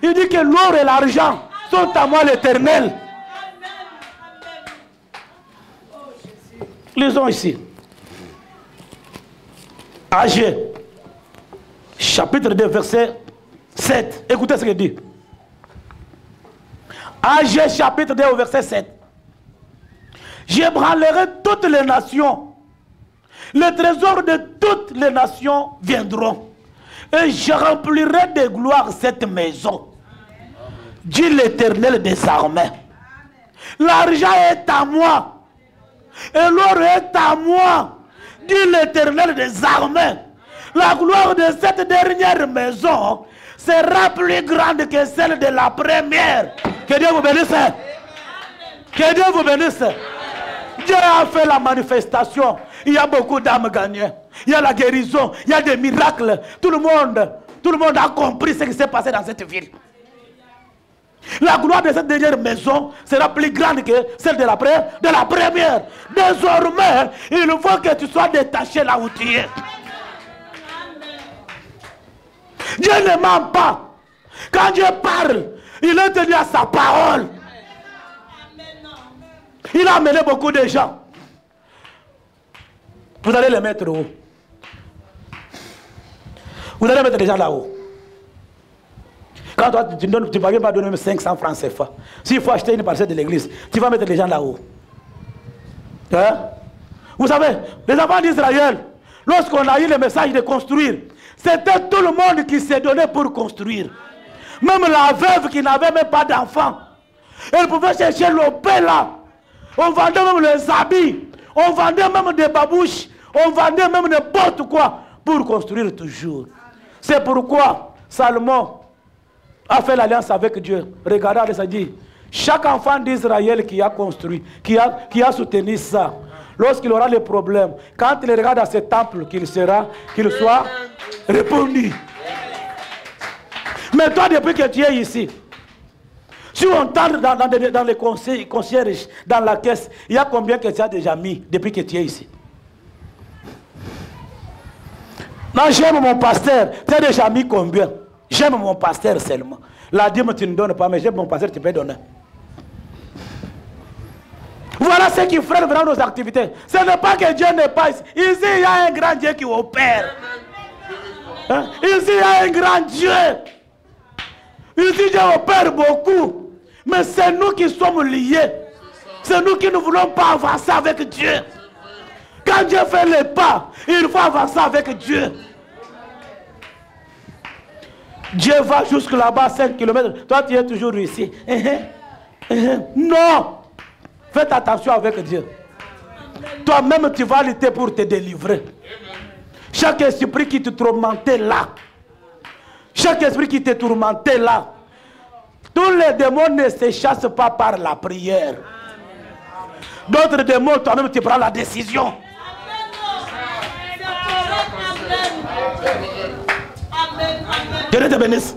Il dit que l'or et l'argent sont à moi l'Éternel. Lisons ici. Agé, chapitre 2, verset 7. Écoutez ce qu'il dit. Agé, chapitre 2, verset 7. J'ébranlerai toutes les nations. Les trésors de toutes les nations viendront. Et je remplirai de gloire cette maison. Dit l'Éternel des armées. L'argent est à moi. Et l'or est à moi. Dit l'Éternel des armées. La gloire de cette dernière maison sera plus grande que celle de la première. Que Dieu vous bénisse. Que Dieu vous bénisse. Dieu a fait la manifestation. Il y a beaucoup d'âmes gagnées. Il y a la guérison. Il y a des miracles. Tout le monde a compris ce qui s'est passé dans cette ville. La gloire de cette dernière maison sera plus grande que celle de la première. Désormais, il faut que tu sois détaché là où tu es. Dieu ne ment pas. Quand Dieu parle, il est tenu à sa parole. Il a amené beaucoup de gens. Vous allez les mettre où? Vous allez mettre les gens là-haut. Quand toi, tu ne vas pas donner 500 francs CFA. S'il faut acheter une parcelle de l'église, tu vas mettre les gens là-haut. Hein? Vous savez, les enfants d'Israël, lorsqu'on a eu le message de construire, c'était tout le monde qui s'est donné pour construire. Même la veuve qui n'avait même pas d'enfant. Elle pouvait chercher le pain là. On vendait même les habits. On vendait même des babouches. On vendait même n'importe quoi pour construire toujours. C'est pourquoi Salomon a fait l'alliance avec Dieu. Regardez, ça dit, chaque enfant d'Israël qui a construit, qui a soutenu ça, lorsqu'il aura les problèmes, quand il regarde à ce temple, qu'il soit répondu. Mais toi, depuis que tu es ici, si on tente dans les concierges, dans la caisse, il y a combien que tu as déjà mis depuis que tu es ici? Non, j'aime mon pasteur. Tu as déjà mis combien? J'aime mon pasteur seulement. La dîme, tu ne donnes pas, mais j'aime mon pasteur, tu peux donner. Voilà ce qui freine vraiment nos activités. Ce n'est pas que Dieu n'est pas ici. Ici, il y a un grand Dieu qui opère. Hein? Ici, il y a un grand Dieu. Ici, Dieu opère beaucoup. Mais c'est nous qui sommes liés. C'est nous qui ne voulons pas avancer avec Dieu. Quand Dieu fait les pas, il faut avancer avec Dieu. Dieu va jusque là-bas, 5 km. Toi, tu es toujours ici. Non. Faites attention avec Dieu. Toi-même, tu vas lutter pour te délivrer. Chaque esprit qui te tourmentait là. Chaque esprit qui te tourmentait là. Tous les démons ne se chassent pas par la prière. D'autres démons, toi-même, tu prends la décision. Que Dieu te bénisse.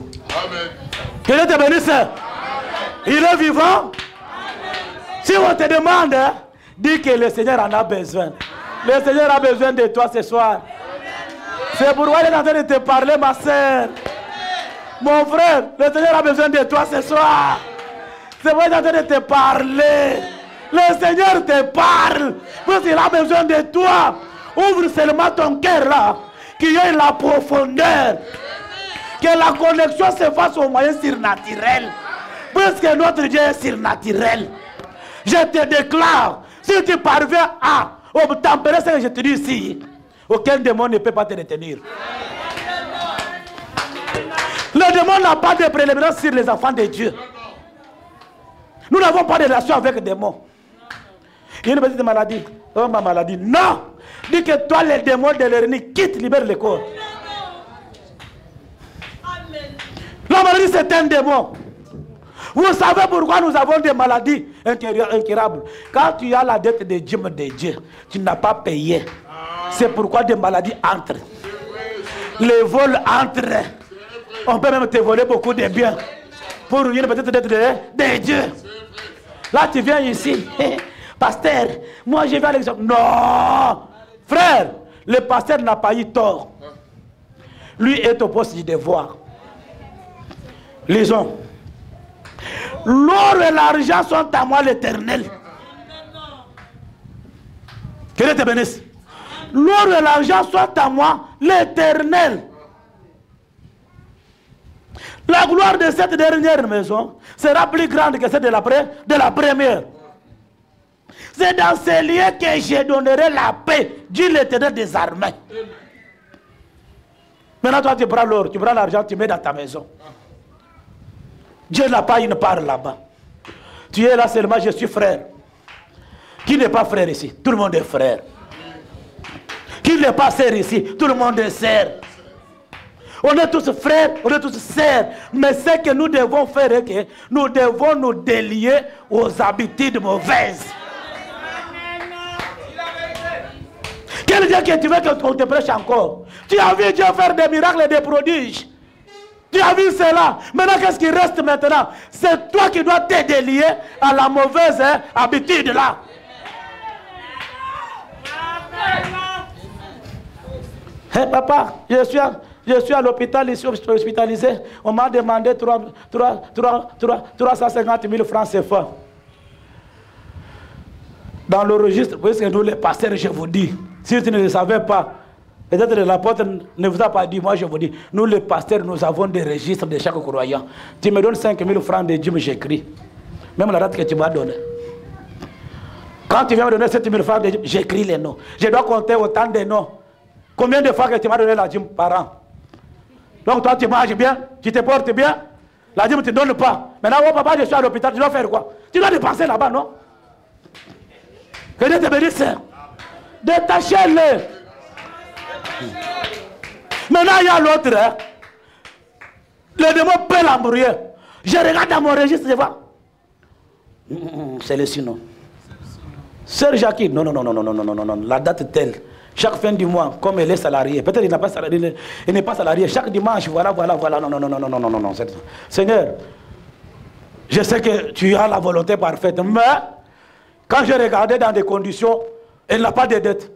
Que Dieu te bénisse. Il est vivant. Si on te demande, dis que le Seigneur en a besoin. Le Seigneur a besoin de toi ce soir. C'est pourquoi il est en train de te parler, ma soeur. Mon frère, le Seigneur a besoin de toi ce soir. C'est pourquoi il est en train de te parler. Le Seigneur te parle. Parce qu'il a besoin de toi. Ouvre seulement ton cœur là. Qu'il y ait la profondeur. Que la connexion se fasse au moyen surnaturel. Parce que notre Dieu est surnaturel. Je te déclare, si tu parviens à obtempérer ce que je te dis ici, aucun démon ne peut pas te retenir. Le démon n'a pas de préléminence sur les enfants de Dieu. Nous n'avons pas de relation avec les démons. Il y a une petite maladie. Oh, ma maladie. Non! Dis que toi, les démons de l'ennemi, quitte, libère le corps. La maladie, c'est un démon. Vous savez pourquoi nous avons des maladies incurables? Quand tu as la dette de Dieu, tu n'as pas payé. C'est pourquoi des maladies entrent. Les vols entrent. On peut même te voler beaucoup de biens. Pour une petite dette de Dieu. Là, tu viens ici. Pasteur, moi je vais à l'exemple. Non! Frère, le pasteur n'a pas eu tort. Lui est au poste du devoir. Lisons. L'or et l'argent sont à moi l'Éternel. Que Dieu te bénisse. L'or et l'argent sont à moi l'Éternel. La gloire de cette dernière maison sera plus grande que celle de la première. C'est dans ces lieux que je donnerai la paix, dit l'Éternel des armées. Maintenant, toi, tu prends l'or, tu prends l'argent, tu mets dans ta maison. Dieu n'a pas une part là-bas. Tu es là seulement, je suis frère. Qui n'est pas frère ici? Tout le monde est frère. Qui n'est pas sœur ici? Tout le monde est sœur. On est tous frères, on est tous sœurs. Mais ce que nous devons faire est que nous devons nous délier aux habitudes mauvaises. Quel Dieu que tu veux qu'on te prêche encore? Tu as vu Dieu faire des miracles et des prodiges. Tu as vu cela. Maintenant, qu'est-ce qui reste maintenant? C'est toi qui dois te délier à la mauvaise habitude là. Hey, papa, je suis à l'hôpital ici, hospitalisé. On m'a demandé 350 000 francs CFA. Dans le registre, puisque nous les pasteurs, je vous dis, si tu ne le savais pas, peut-être l'apôtre ne vous a pas dit, moi je vous dis, nous les pasteurs, nous avons des registres de chaque croyant. Tu me donnes 5 000 francs de Dieu, j'écris. Même la date que tu m'as donnée. Quand tu viens me donner 7 000 francs de Dieu, j'écris les noms. Je dois compter autant de noms. Combien de fois que tu m'as donné la dîme par an? Donc toi tu manges bien, tu te portes bien, la dîme ne te donne pas. Maintenant, oh papa, je suis à l'hôpital, tu dois faire quoi? Tu dois dépenser là-bas, non? Que Dieu te bénisse. Détachez-le. Maintenant, il y a l'autre. Hein? Le démon peut l'embrouiller. Je regarde dans mon registre, je vois. C'est le sinon. Sœur Jackie, non, la date telle. Chaque fin du mois, comme elle est salariée, peut-être il n'est pas salarié, il n'est pas salarié. Chaque dimanche, voilà, non. Seigneur, je sais que tu as la volonté parfaite, mais quand je regardais dans des conditions, elle n'a pas de dette.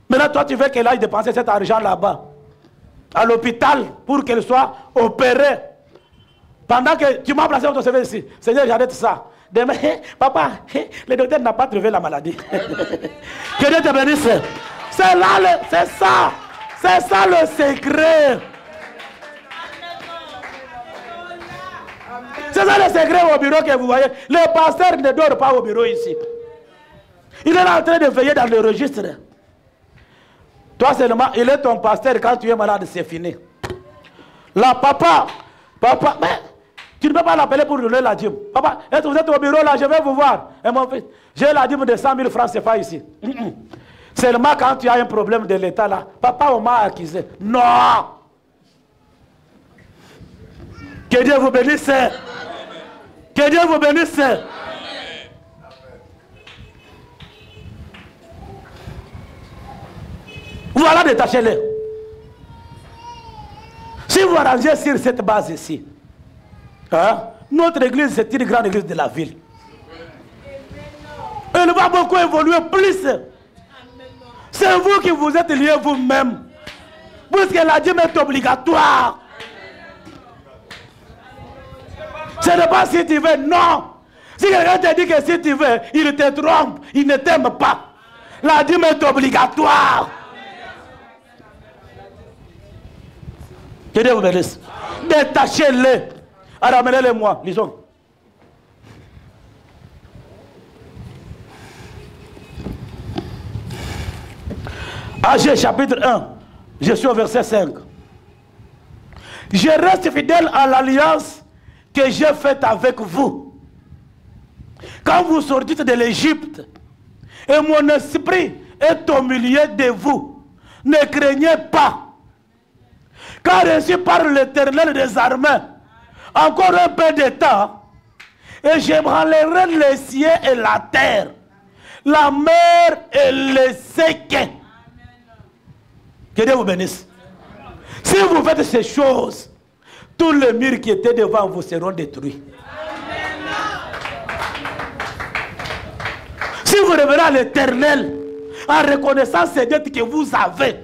Maintenant, toi, tu veux qu'elle aille dépenser cet argent là-bas, à l'hôpital, pour qu'elle soit opérée. Pendant que tu m'as placé dans ton service ici, Seigneur, j'arrête ça. Demain, papa, le docteur n'a pas trouvé la maladie. Que Dieu te bénisse. C'est ça le secret. C'est ça le secret au bureau que vous voyez. Le pasteur ne dort pas au bureau ici. Il est en train de veiller dans le registre. Toi seulement, il est ton pasteur. Quand tu es malade, c'est fini. Là, papa, mais tu ne peux pas l'appeler pour donner la dîme. Papa, est-ce que vous êtes au bureau là? Je vais vous voir. Et mon fils, j'ai la dîme de 100 000 francs, c'est pas ici. Seulement quand tu as un problème de l'État là, papa, on m'a accusé. Non! Que Dieu vous bénisse. Que Dieu vous bénisse. Voilà, détachez-les. Si vous arrangez sur cette base ici, hein, notre église, c'est une grande église de la ville. Elle va beaucoup évoluer plus. C'est vous qui vous êtes liés vous-même. Puisque la dîme est obligatoire. Ce n'est pas si tu veux, non. Si quelqu'un te dit que si tu veux, il te trompe, il ne t'aime pas. La dîme est obligatoire. Que Dieu vous bénisse. Détachez-les. Alors ramenez-les-moi, lisons. Agé chapitre 1, je suis au verset 5. Je reste fidèle à l'alliance que j'ai faite avec vous. Quand vous sortez de l'Égypte, et mon esprit est au milieu de vous, ne craignez pas. Car ainsi parle l'Éternel des armées, encore un peu de temps, et j'ébranlerai les cieux et la terre, la mer et les séquins. Que Dieu vous bénisse. Si vous faites ces choses, tous les murs qui étaient devant vous seront détruits. Si vous revenez à l'Éternel, en reconnaissant ces dettes que vous avez,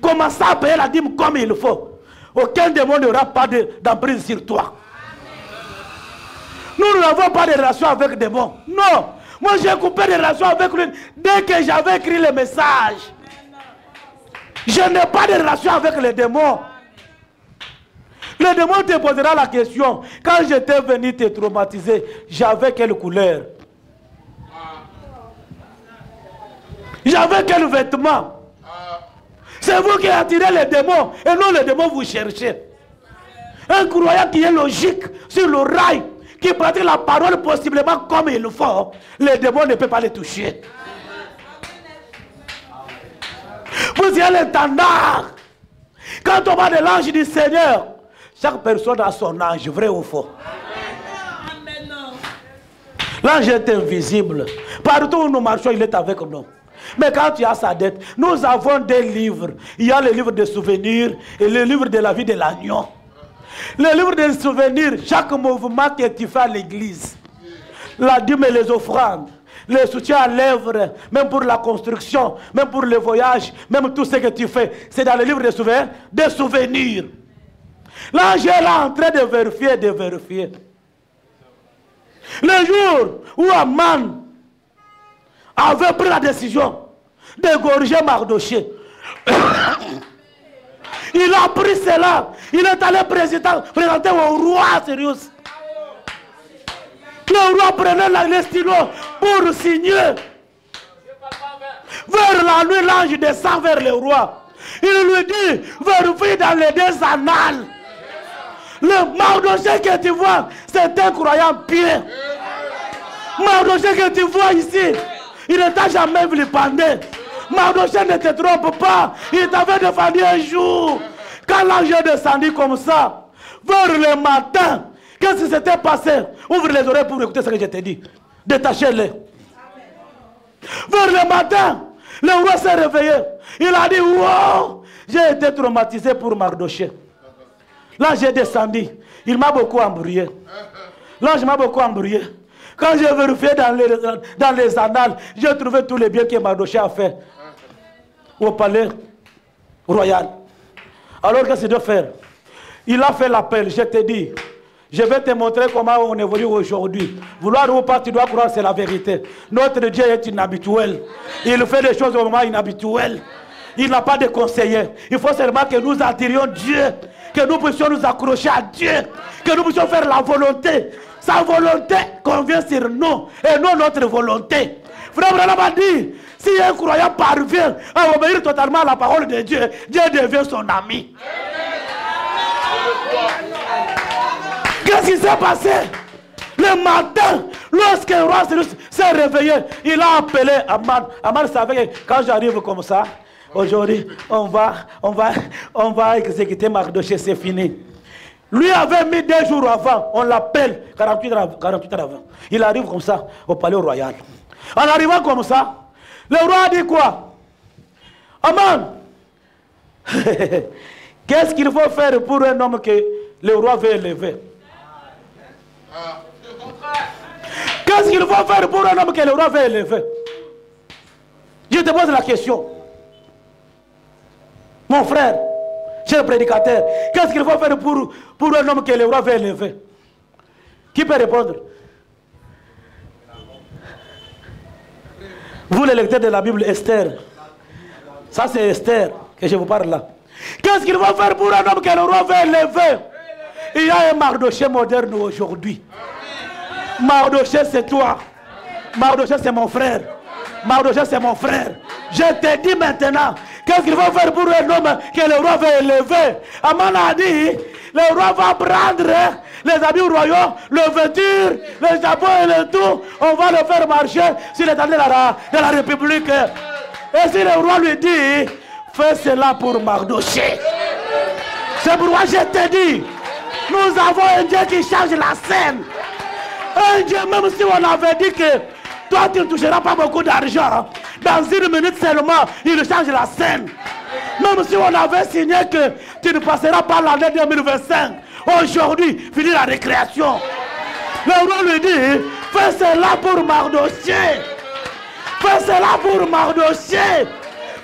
commencez à payer la dîme comme il faut. Aucun démon n'aura pas d'emprise sur toi. Nous n'avons pas de relation avec des démons. Non. Moi j'ai coupé des relations avec lui dès que j'avais écrit le message. Je n'ai pas de relation avec les démons. Le démon te posera la question. Quand j'étais venu te traumatiser, j'avais quelle couleur? J'avais quel vêtement? C'est vous qui attirez les démons et non les démons vous cherchez. Un croyant qui est logique sur le rail, qui pratique la parole possiblement comme il le faut, les démons ne peuvent pas les toucher. Vous y allez l'intendant. Quand on parle de l'ange du Seigneur, chaque personne a son ange, vrai ou faux. L'ange est invisible. Partout où nous marchons, il est avec nous. Mais quand tu as sa dette, nous avons des livres. Il y a le livre de souvenirs et le livre de la vie de l'agneau. Le livre de souvenirs, chaque mouvement que tu fais à l'église, la dîme et les offrandes, le soutien à l'œuvre, même pour la construction, même pour le voyage, même tout ce que tu fais, c'est dans le livre de souvenirs. L'ange est là en train de vérifier. Le jour où Aman avait pris la décision d'égorger Mardoché, il a pris cela, il est allé présenter au roi Cyrus. Le roi prenait les stylos pour signer. Vers la nuit, l'ange descend vers le roi. Il lui dit, vérifie dans les deux annales. Le Mardoché que tu vois, c'est un croyant pieux. Mardoché que tu vois ici, il ne t'a jamais vilipendé. Mardoché ne te trompe pas. Il t'avait défendu un jour. Quand l'ange est descendu comme ça, vers le matin, qu'est-ce qui s'était passé? Ouvre les oreilles pour écouter ce que je t'ai dit. Détachez-les. Vers le matin, le roi s'est réveillé. Il a dit, wow, j'ai été traumatisé pour Mardoché. L'ange est descendu. Il m'a beaucoup embrouillé. L'ange m'a beaucoup embrouillé. Quand j'ai vérifié dans les annales, j'ai trouvé tous les biens que Mardoché a fait au palais royal. Alors qu'est-ce qu'il doit faire? Il a fait l'appel, je t'ai dit. Je vais te montrer comment on évolue aujourd'hui. Vouloir ou pas, tu dois croire que c'est la vérité. Notre Dieu est inhabituel. Il fait des choses au moment inhabituel. Il n'a pas de conseiller. Il faut seulement que nous attirions Dieu. que nous puissions nous accrocher à Dieu, que nous puissions faire la volonté. Sa volonté convient sur nous et non notre volonté. Frère Branham a dit, si un croyant parvient à obéir totalement à la parole de Dieu, Dieu devient son ami. Qu'est-ce qui s'est passé? Le matin, lorsque le roi s'est réveillé, il a appelé Aman. Aman savait que quand j'arrive comme ça, aujourd'hui, on va exécuter Mardochée, c'est fini. Lui avait mis 2 jours avant, on l'appelle 48 heures avant. Il arrive comme ça au palais royal. En arrivant comme ça, le roi a dit quoi? Aman, qu'est-ce qu'il faut faire pour un homme que le roi veut élever? Qu'est-ce qu'il faut faire pour un homme que le roi veut élever? Je te pose la question. Mon frère, cher prédicateur, qu'est-ce qu'il faut faire pour un homme que le roi veut élever? Qui peut répondre? Vous, les lecteurs de la Bible, Esther. Ça, c'est Esther que je vous parle là. Qu'est-ce qu'il faut faire pour un homme que le roi veut élever? Il y a un Mardochée moderne aujourd'hui. Mardochée, c'est toi. Mardochée, c'est mon frère. Mardochée, c'est mon frère. Je te dis maintenant, qu'est-ce qu'il faut faire pour un homme que le roi veut élever? Aman a dit, le roi va prendre les habits royaux, le vêture, le chapeau et le tout. On va le faire marcher sur l'étendard de la République. Et si le roi lui dit, fais cela pour Mardochée. C'est pourquoi je te dis, nous avons un Dieu qui change la scène. Un Dieu, même si on avait dit que toi tu ne toucheras pas beaucoup d'argent, dans 1 minute seulement, il change la scène. Même si on avait signé que tu ne passeras pas l'année 2025, aujourd'hui, finit la récréation. Le roi lui dit, fais cela pour Mardochée. Fais cela pour Mardochée.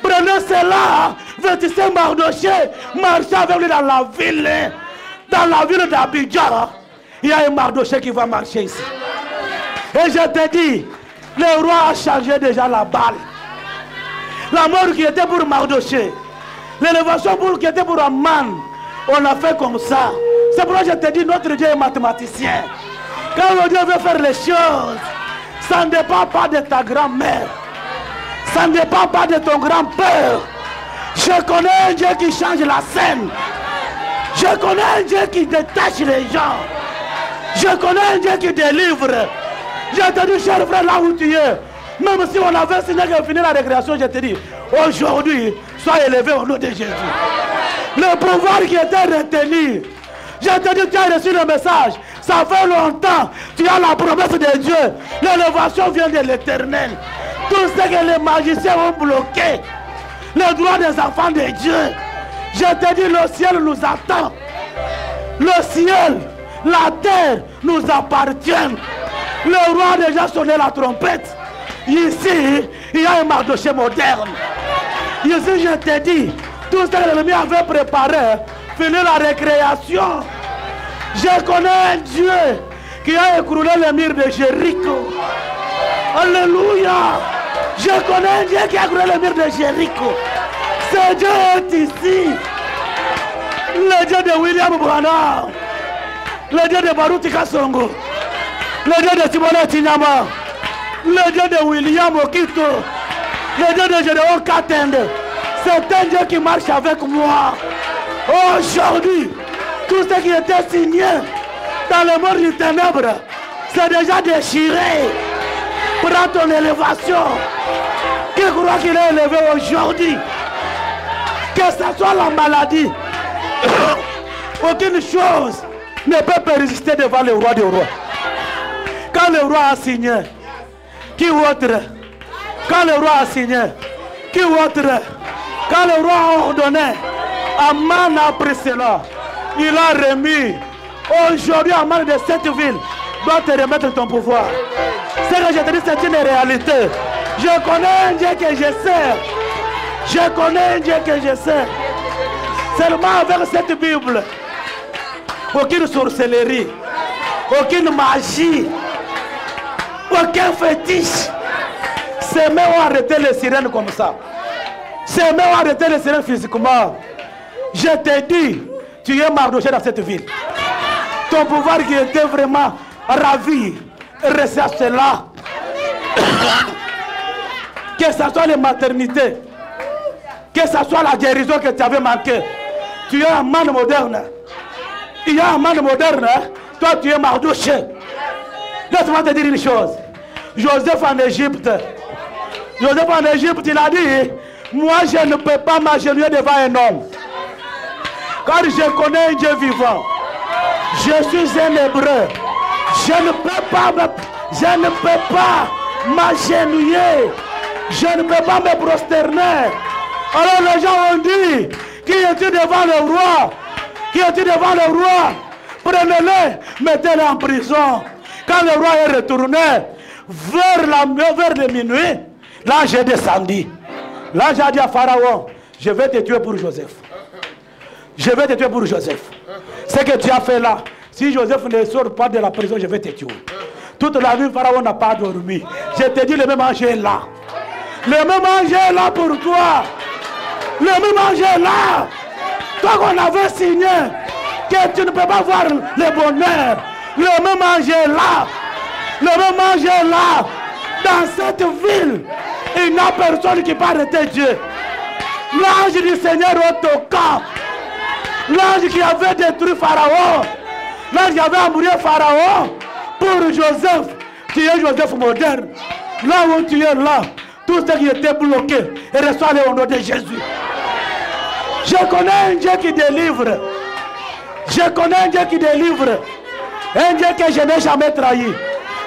Prenez cela, vêtissez Mardochée, marchez avec lui dans la ville. Dans la ville d'Abidjan, il y a un Mardochée qui va marcher ici. Et je te dis, le roi a changé déjà la balle. La mort qui était pour Mardochée, l'élévation qui était pour Aman, on a fait comme ça. C'est pourquoi je te dis, notre Dieu est mathématicien. Quand le Dieu veut faire les choses, ça ne dépend pas de ta grand-mère. Ça ne dépend pas de ton grand-père. Je connais un Dieu qui change la scène. Je connais un Dieu qui détache les gens. Je connais un Dieu qui délivre. Je te dis, cher frère, là où tu es, même si on avait signé que finir la récréation, je te dis, aujourd'hui, sois élevé au nom de Jésus. Le pouvoir qui était retenu, je te dis, tu as reçu le message. Ça fait longtemps, tu as la promesse de Dieu. L'élévation vient de l'Éternel. Tout ce que les magiciens ont bloqué, le droit des enfants de Dieu. Je te dis, le ciel nous attend. Le ciel, la terre nous appartiennent. Le roi a déjà sonné la trompette. Ici, il y a un Mardochée moderne. Ici, je te dis, tout ce que l'ennemi avait préparé, finir la récréation. Je connais un Dieu qui a écroulé les murs de Jéricho. Alléluia. Je connais un Dieu qui a écroulé les murs de Jéricho. Ce Dieu est ici. Le Dieu de William Branham. Le Dieu de Baruti Kasongo. Le Dieu de Timothée Tinyama. Le Dieu de William Okito. Le Dieu de Gédéon Katende. C'est un Dieu qui marche avec moi. Aujourd'hui, tout ce qui était signé dans le monde du ténèbre, c'est déjà déchiré. Prends ton élévation. Qui croit qu'il est élevé aujourd'hui? Que ce soit la maladie, aucune chose ne peut persister devant le roi des rois. Quand le roi a signé, qui autre? Quand le roi a signé, qui autre? Quand le roi a ordonné, Aman a pris cela, il a remis. Aujourd'hui, Aman de cette ville doit te remettre ton pouvoir. Ce que je te dis, c'est une réalité. Je connais un Dieu que je sers. Je connais un Dieu que je sers. Seulement avec cette Bible, aucune sorcellerie, aucune magie, aucun fétiche. Ces mains ont arrêté les sirènes comme ça. Ces mains ont arrêté les sirènes physiquement. Je te dis, Tu es Mardochée dans cette ville. Ton pouvoir qui était vraiment ravi, recherche là. Que ce soit les maternités, que ce soit la guérison que tu avais manqué. Tu es un man moderne. Il y a un man moderne. Toi, tu es Mardochée. Laisse-moi te dire une chose. Joseph en Égypte, il a dit, moi je ne peux pas m'agenouiller devant un homme. Car je connais un Dieu vivant. Je suis un hébreu. Je ne peux pas m'agenouiller. Je ne peux pas me prosterner. Alors les gens ont dit, qui es-tu devant le roi? Qui es-tu devant le roi? Prenez-le, mettez-le en prison. Quand le roi est retourné, vers le minuit, là j'ai descendu. Là j'ai dit à Pharaon, je vais te tuer pour Joseph. Je vais te tuer pour Joseph. Ce que tu as fait là, si Joseph ne sort pas de la prison, je vais te tuer. Toute la nuit, Pharaon n'a pas dormi. Je te dis, le même ange est là. Le même ange est là pour toi. Le même ange est là. Toi qu'on avait signé, que tu ne peux pas voir le bonheur. Le même ange est là. Le même ange est là. Dans cette ville, il n'y a personne qui peut arrêter Dieu. L'ange du Seigneur est au camp. L'ange qui avait détruit Pharaon. L'ange qui avait amouré Pharaon. Pour Joseph, tu es Joseph moderne. Là où tu es là, tout ce qui était bloqué, et reçoit le nom de Jésus. Je connais un Dieu qui délivre. Je connais un Dieu qui délivre. Un Dieu que je n'ai jamais trahi.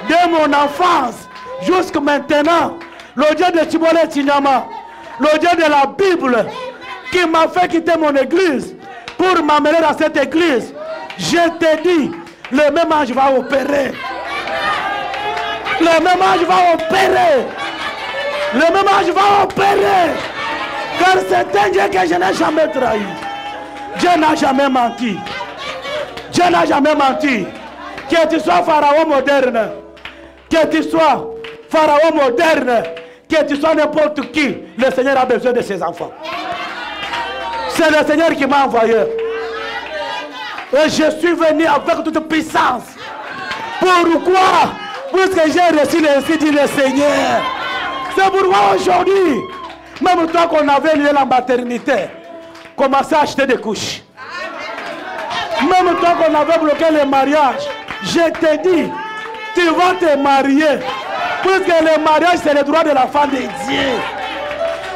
De mon enfance jusqu'à maintenant. Le Dieu de Tibole Tignama. Le Dieu de la Bible. Qui m'a fait quitter mon église. Pour m'amener dans cette église. Je te dis. Le même ange va opérer. Le même ange va opérer. Le même ange va opérer. Car c'est un Dieu que je n'ai jamais trahi. Dieu n'a jamais menti. Dieu n'a jamais menti. Que tu sois Pharaon moderne. Que tu sois Pharaon moderne. Que tu sois n'importe qui. Le Seigneur a besoin de ses enfants. C'est le Seigneur qui m'a envoyé. Et je suis venu avec toute puissance. Pourquoi? Puisque j'ai reçu ainsi dit le Seigneur. C'est pourquoi aujourd'hui, même toi qu'on avait lié la maternité, commencez à acheter des couches. Même toi qu'on avait bloqué le mariage, je te dis, tu vas te marier. Puisque le mariage c'est le droit de la femme de Dieu.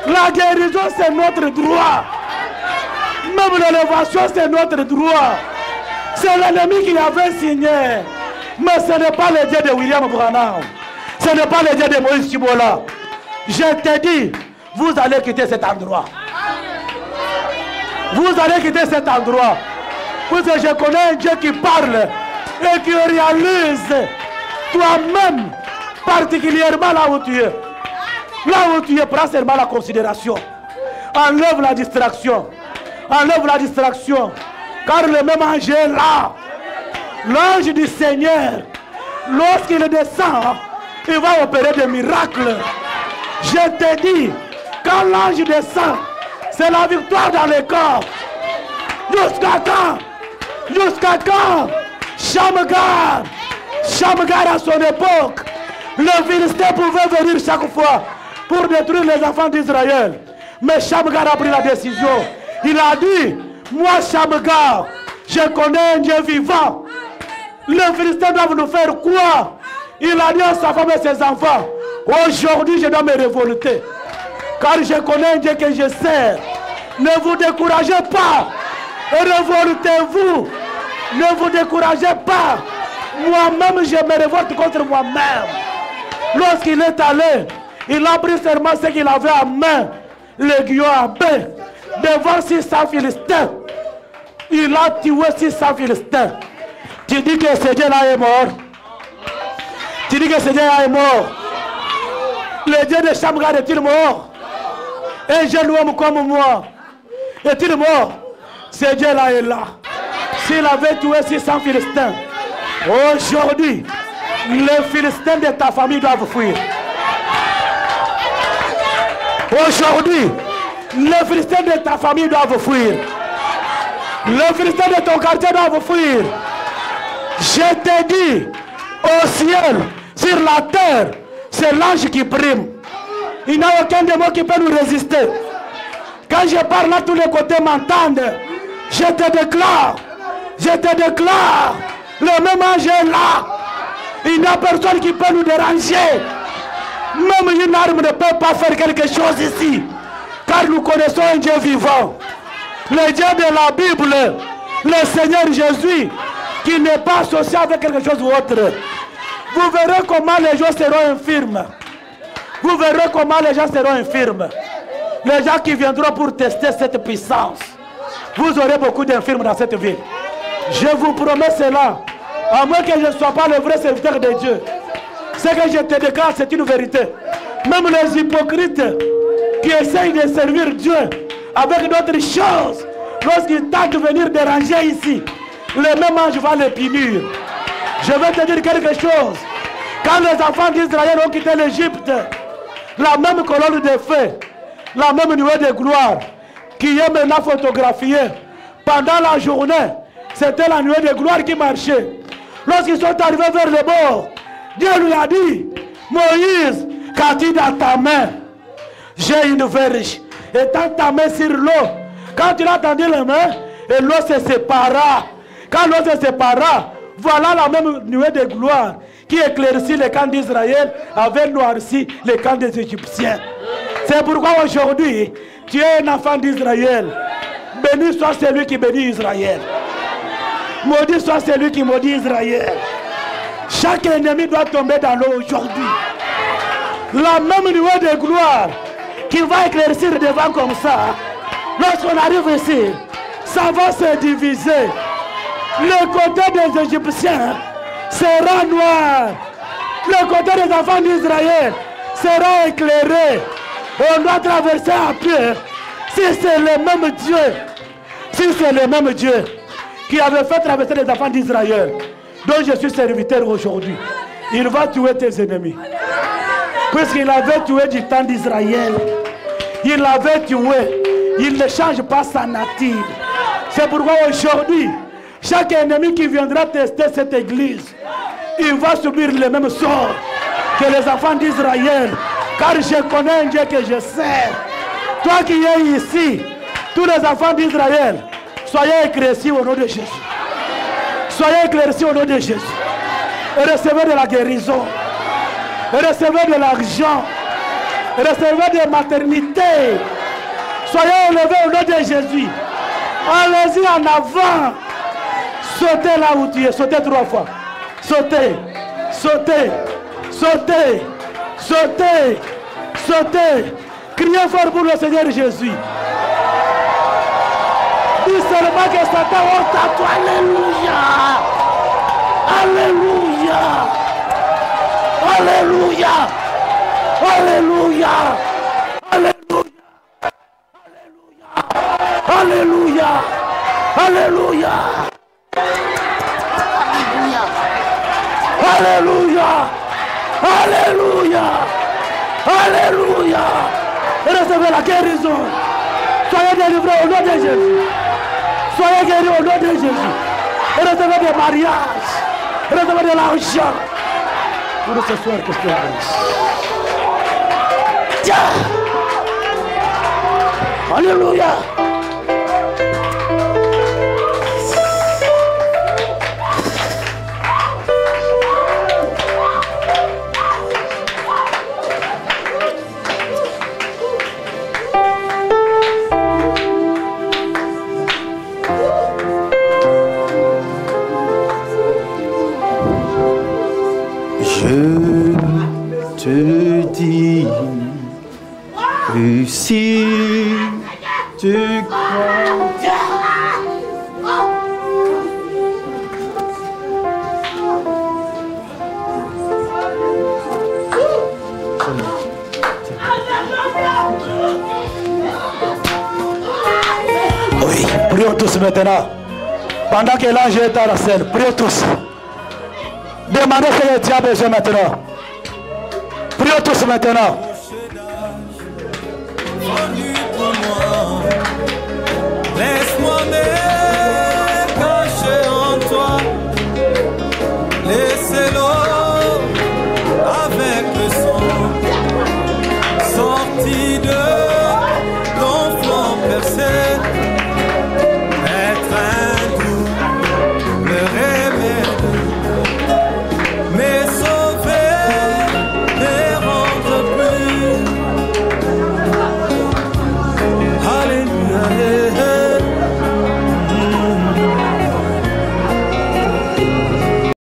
La guérison c'est notre droit. Même l'élévation c'est notre droit. C'est l'ennemi qui avait signé. Mais ce n'est pas le Dieu de William Branham. Ce n'est pas le Dieu de Moïse Chibola. Je te dis, vous allez quitter cet endroit. Vous allez quitter cet endroit. Parce que je connais un Dieu qui parle et qui réalise toi-même, particulièrement là où tu es. Là où tu es, prends seulement la considération. Enlève la distraction. Enlève la distraction. Car le même ange est là. L'ange du Seigneur, lorsqu'il descend, il va opérer des miracles. Je te dis, quand l'ange descend, c'est la victoire dans les corps. Jusqu'à quand? Jusqu'à quand? Shamgar. Shamgar à son époque, le Philistin pouvait venir chaque fois pour détruire les enfants d'Israël. Mais Shamgar a pris la décision. Il a dit, moi Shamgar, je connais un Dieu vivant. Les Philistins doivent nous faire quoi? Il a dit à sa femme et ses enfants, aujourd'hui je dois me révolter. Car je connais un Dieu que je sers. Ne vous découragez pas. Révoltez-vous. Ne vous découragez pas. Moi-même je me révolte contre moi-même. Lorsqu'il est allé, il a pris seulement ce qu'il avait en main. L'aiguillon à bain. Devant 600 Philistins. Il a tué 600 Philistins. Tu dis que ce Dieu-là est mort. Tu dis que ce Dieu-là est mort. Le Dieu de Shamgar est-il mort? Un jeune homme comme moi est-il mort? Ce Dieu-là est là. S'il avait tué 600 Philistins, aujourd'hui, les Philistins de ta famille doivent fuir. Aujourd'hui, les Philistins de ta famille doivent fuir. Le Philistin de ton quartier doit vous fuir. Je t'ai dit, au ciel, sur la terre, c'est l'ange qui prime. Il n'y a aucun démon qui peut nous résister. Quand je parle là, tous les côtés m'entendent. Je te déclare, le même ange est là. Il n'y a personne qui peut nous déranger. Même une arme ne peut pas faire quelque chose ici. Car nous connaissons un Dieu vivant. Le Dieu de la Bible, le Seigneur Jésus, qui n'est pas associé avec quelque chose ou autre. Vous verrez comment les gens seront infirmes. Vous verrez comment les gens seront infirmes. Les gens qui viendront pour tester cette puissance. Vous aurez beaucoup d'infirmes dans cette ville. Je vous promets cela. À moins que je ne sois pas le vrai serviteur de Dieu. Ce que je te déclare, c'est une vérité. Même les hypocrites qui essayent de servir Dieu avec d'autres choses, lorsqu'ils tentent de venir déranger ici, le même ange va les punir. Je vais te dire quelque chose. Quand les enfants d'Israël ont quitté l'Égypte, la même colonne de feu, la même nuée de gloire, qui est maintenant photographiée, pendant la journée, c'était la nuée de gloire qui marchait. Lorsqu'ils sont arrivés vers le bord, Dieu lui a dit, Moïse, qu'as-tu dans ta main? J'ai une verge. Et tends ta main sur l'eau. Quand tu as tendu la main, et l'eau se sépara. Quand l'eau se sépara, voilà la même nuée de gloire qui éclaircit les camps d'Israël avait noirci les camps des Égyptiens. C'est pourquoi aujourd'hui, tu es un enfant d'Israël. Béni soit celui qui bénit Israël. Maudit soit celui qui maudit Israël. Chaque ennemi doit tomber dans l'eau aujourd'hui. La même nuée de gloire qui va éclaircir devant comme ça. Lorsqu'on arrive ici, ça va se diviser. Le côté des Égyptiens sera noir. Le côté des enfants d'Israël sera éclairé. On doit traverser à pied. Si c'est le même Dieu, si c'est le même Dieu qui avait fait traverser les enfants d'Israël, dont je suis serviteur aujourd'hui, il va tuer tes ennemis. Puisqu'il avait tué du temps d'Israël, il l'avait tué, il ne change pas sa nature. C'est pourquoi aujourd'hui, chaque ennemi qui viendra tester cette église, il va subir le même sort que les enfants d'Israël. Car je connais un Dieu que je sers. Toi qui es ici, tous les enfants d'Israël, soyez éclaircis au nom de Jésus. Soyez éclaircis au nom de Jésus. Et recevez de la guérison. Et recevez de l'argent. Et recevez de maternité. Soyez élevés au nom de Jésus. Allez-y en avant. Sautez là où tu es. Sautez 3 fois. Sautez. Sautez. Sautez. Sautez. Sautez. Criez fort pour le Seigneur Jésus. Dis seulement que Satan honte à toi. Alléluia. Alléluia. Alléluia. Alléluia. Alléluia. Alléluia. Alléluia. Alléluia. Alléluia. Alléluia. Recevez la guérison. Soyez délivrés au nom de Jésus. Soyez guéris au nom de Jésus. Recevez des mariages. Recevez de l'argent. Pour ce soir, que je te bénisse. Alléluia. Je te dis que si tu crois, oui, prions tous maintenant. Pendant que l'ange est à la scène, prions tous. Demandez ce que Dieu a besoin maintenant. Prions tous maintenant. Laisse-moi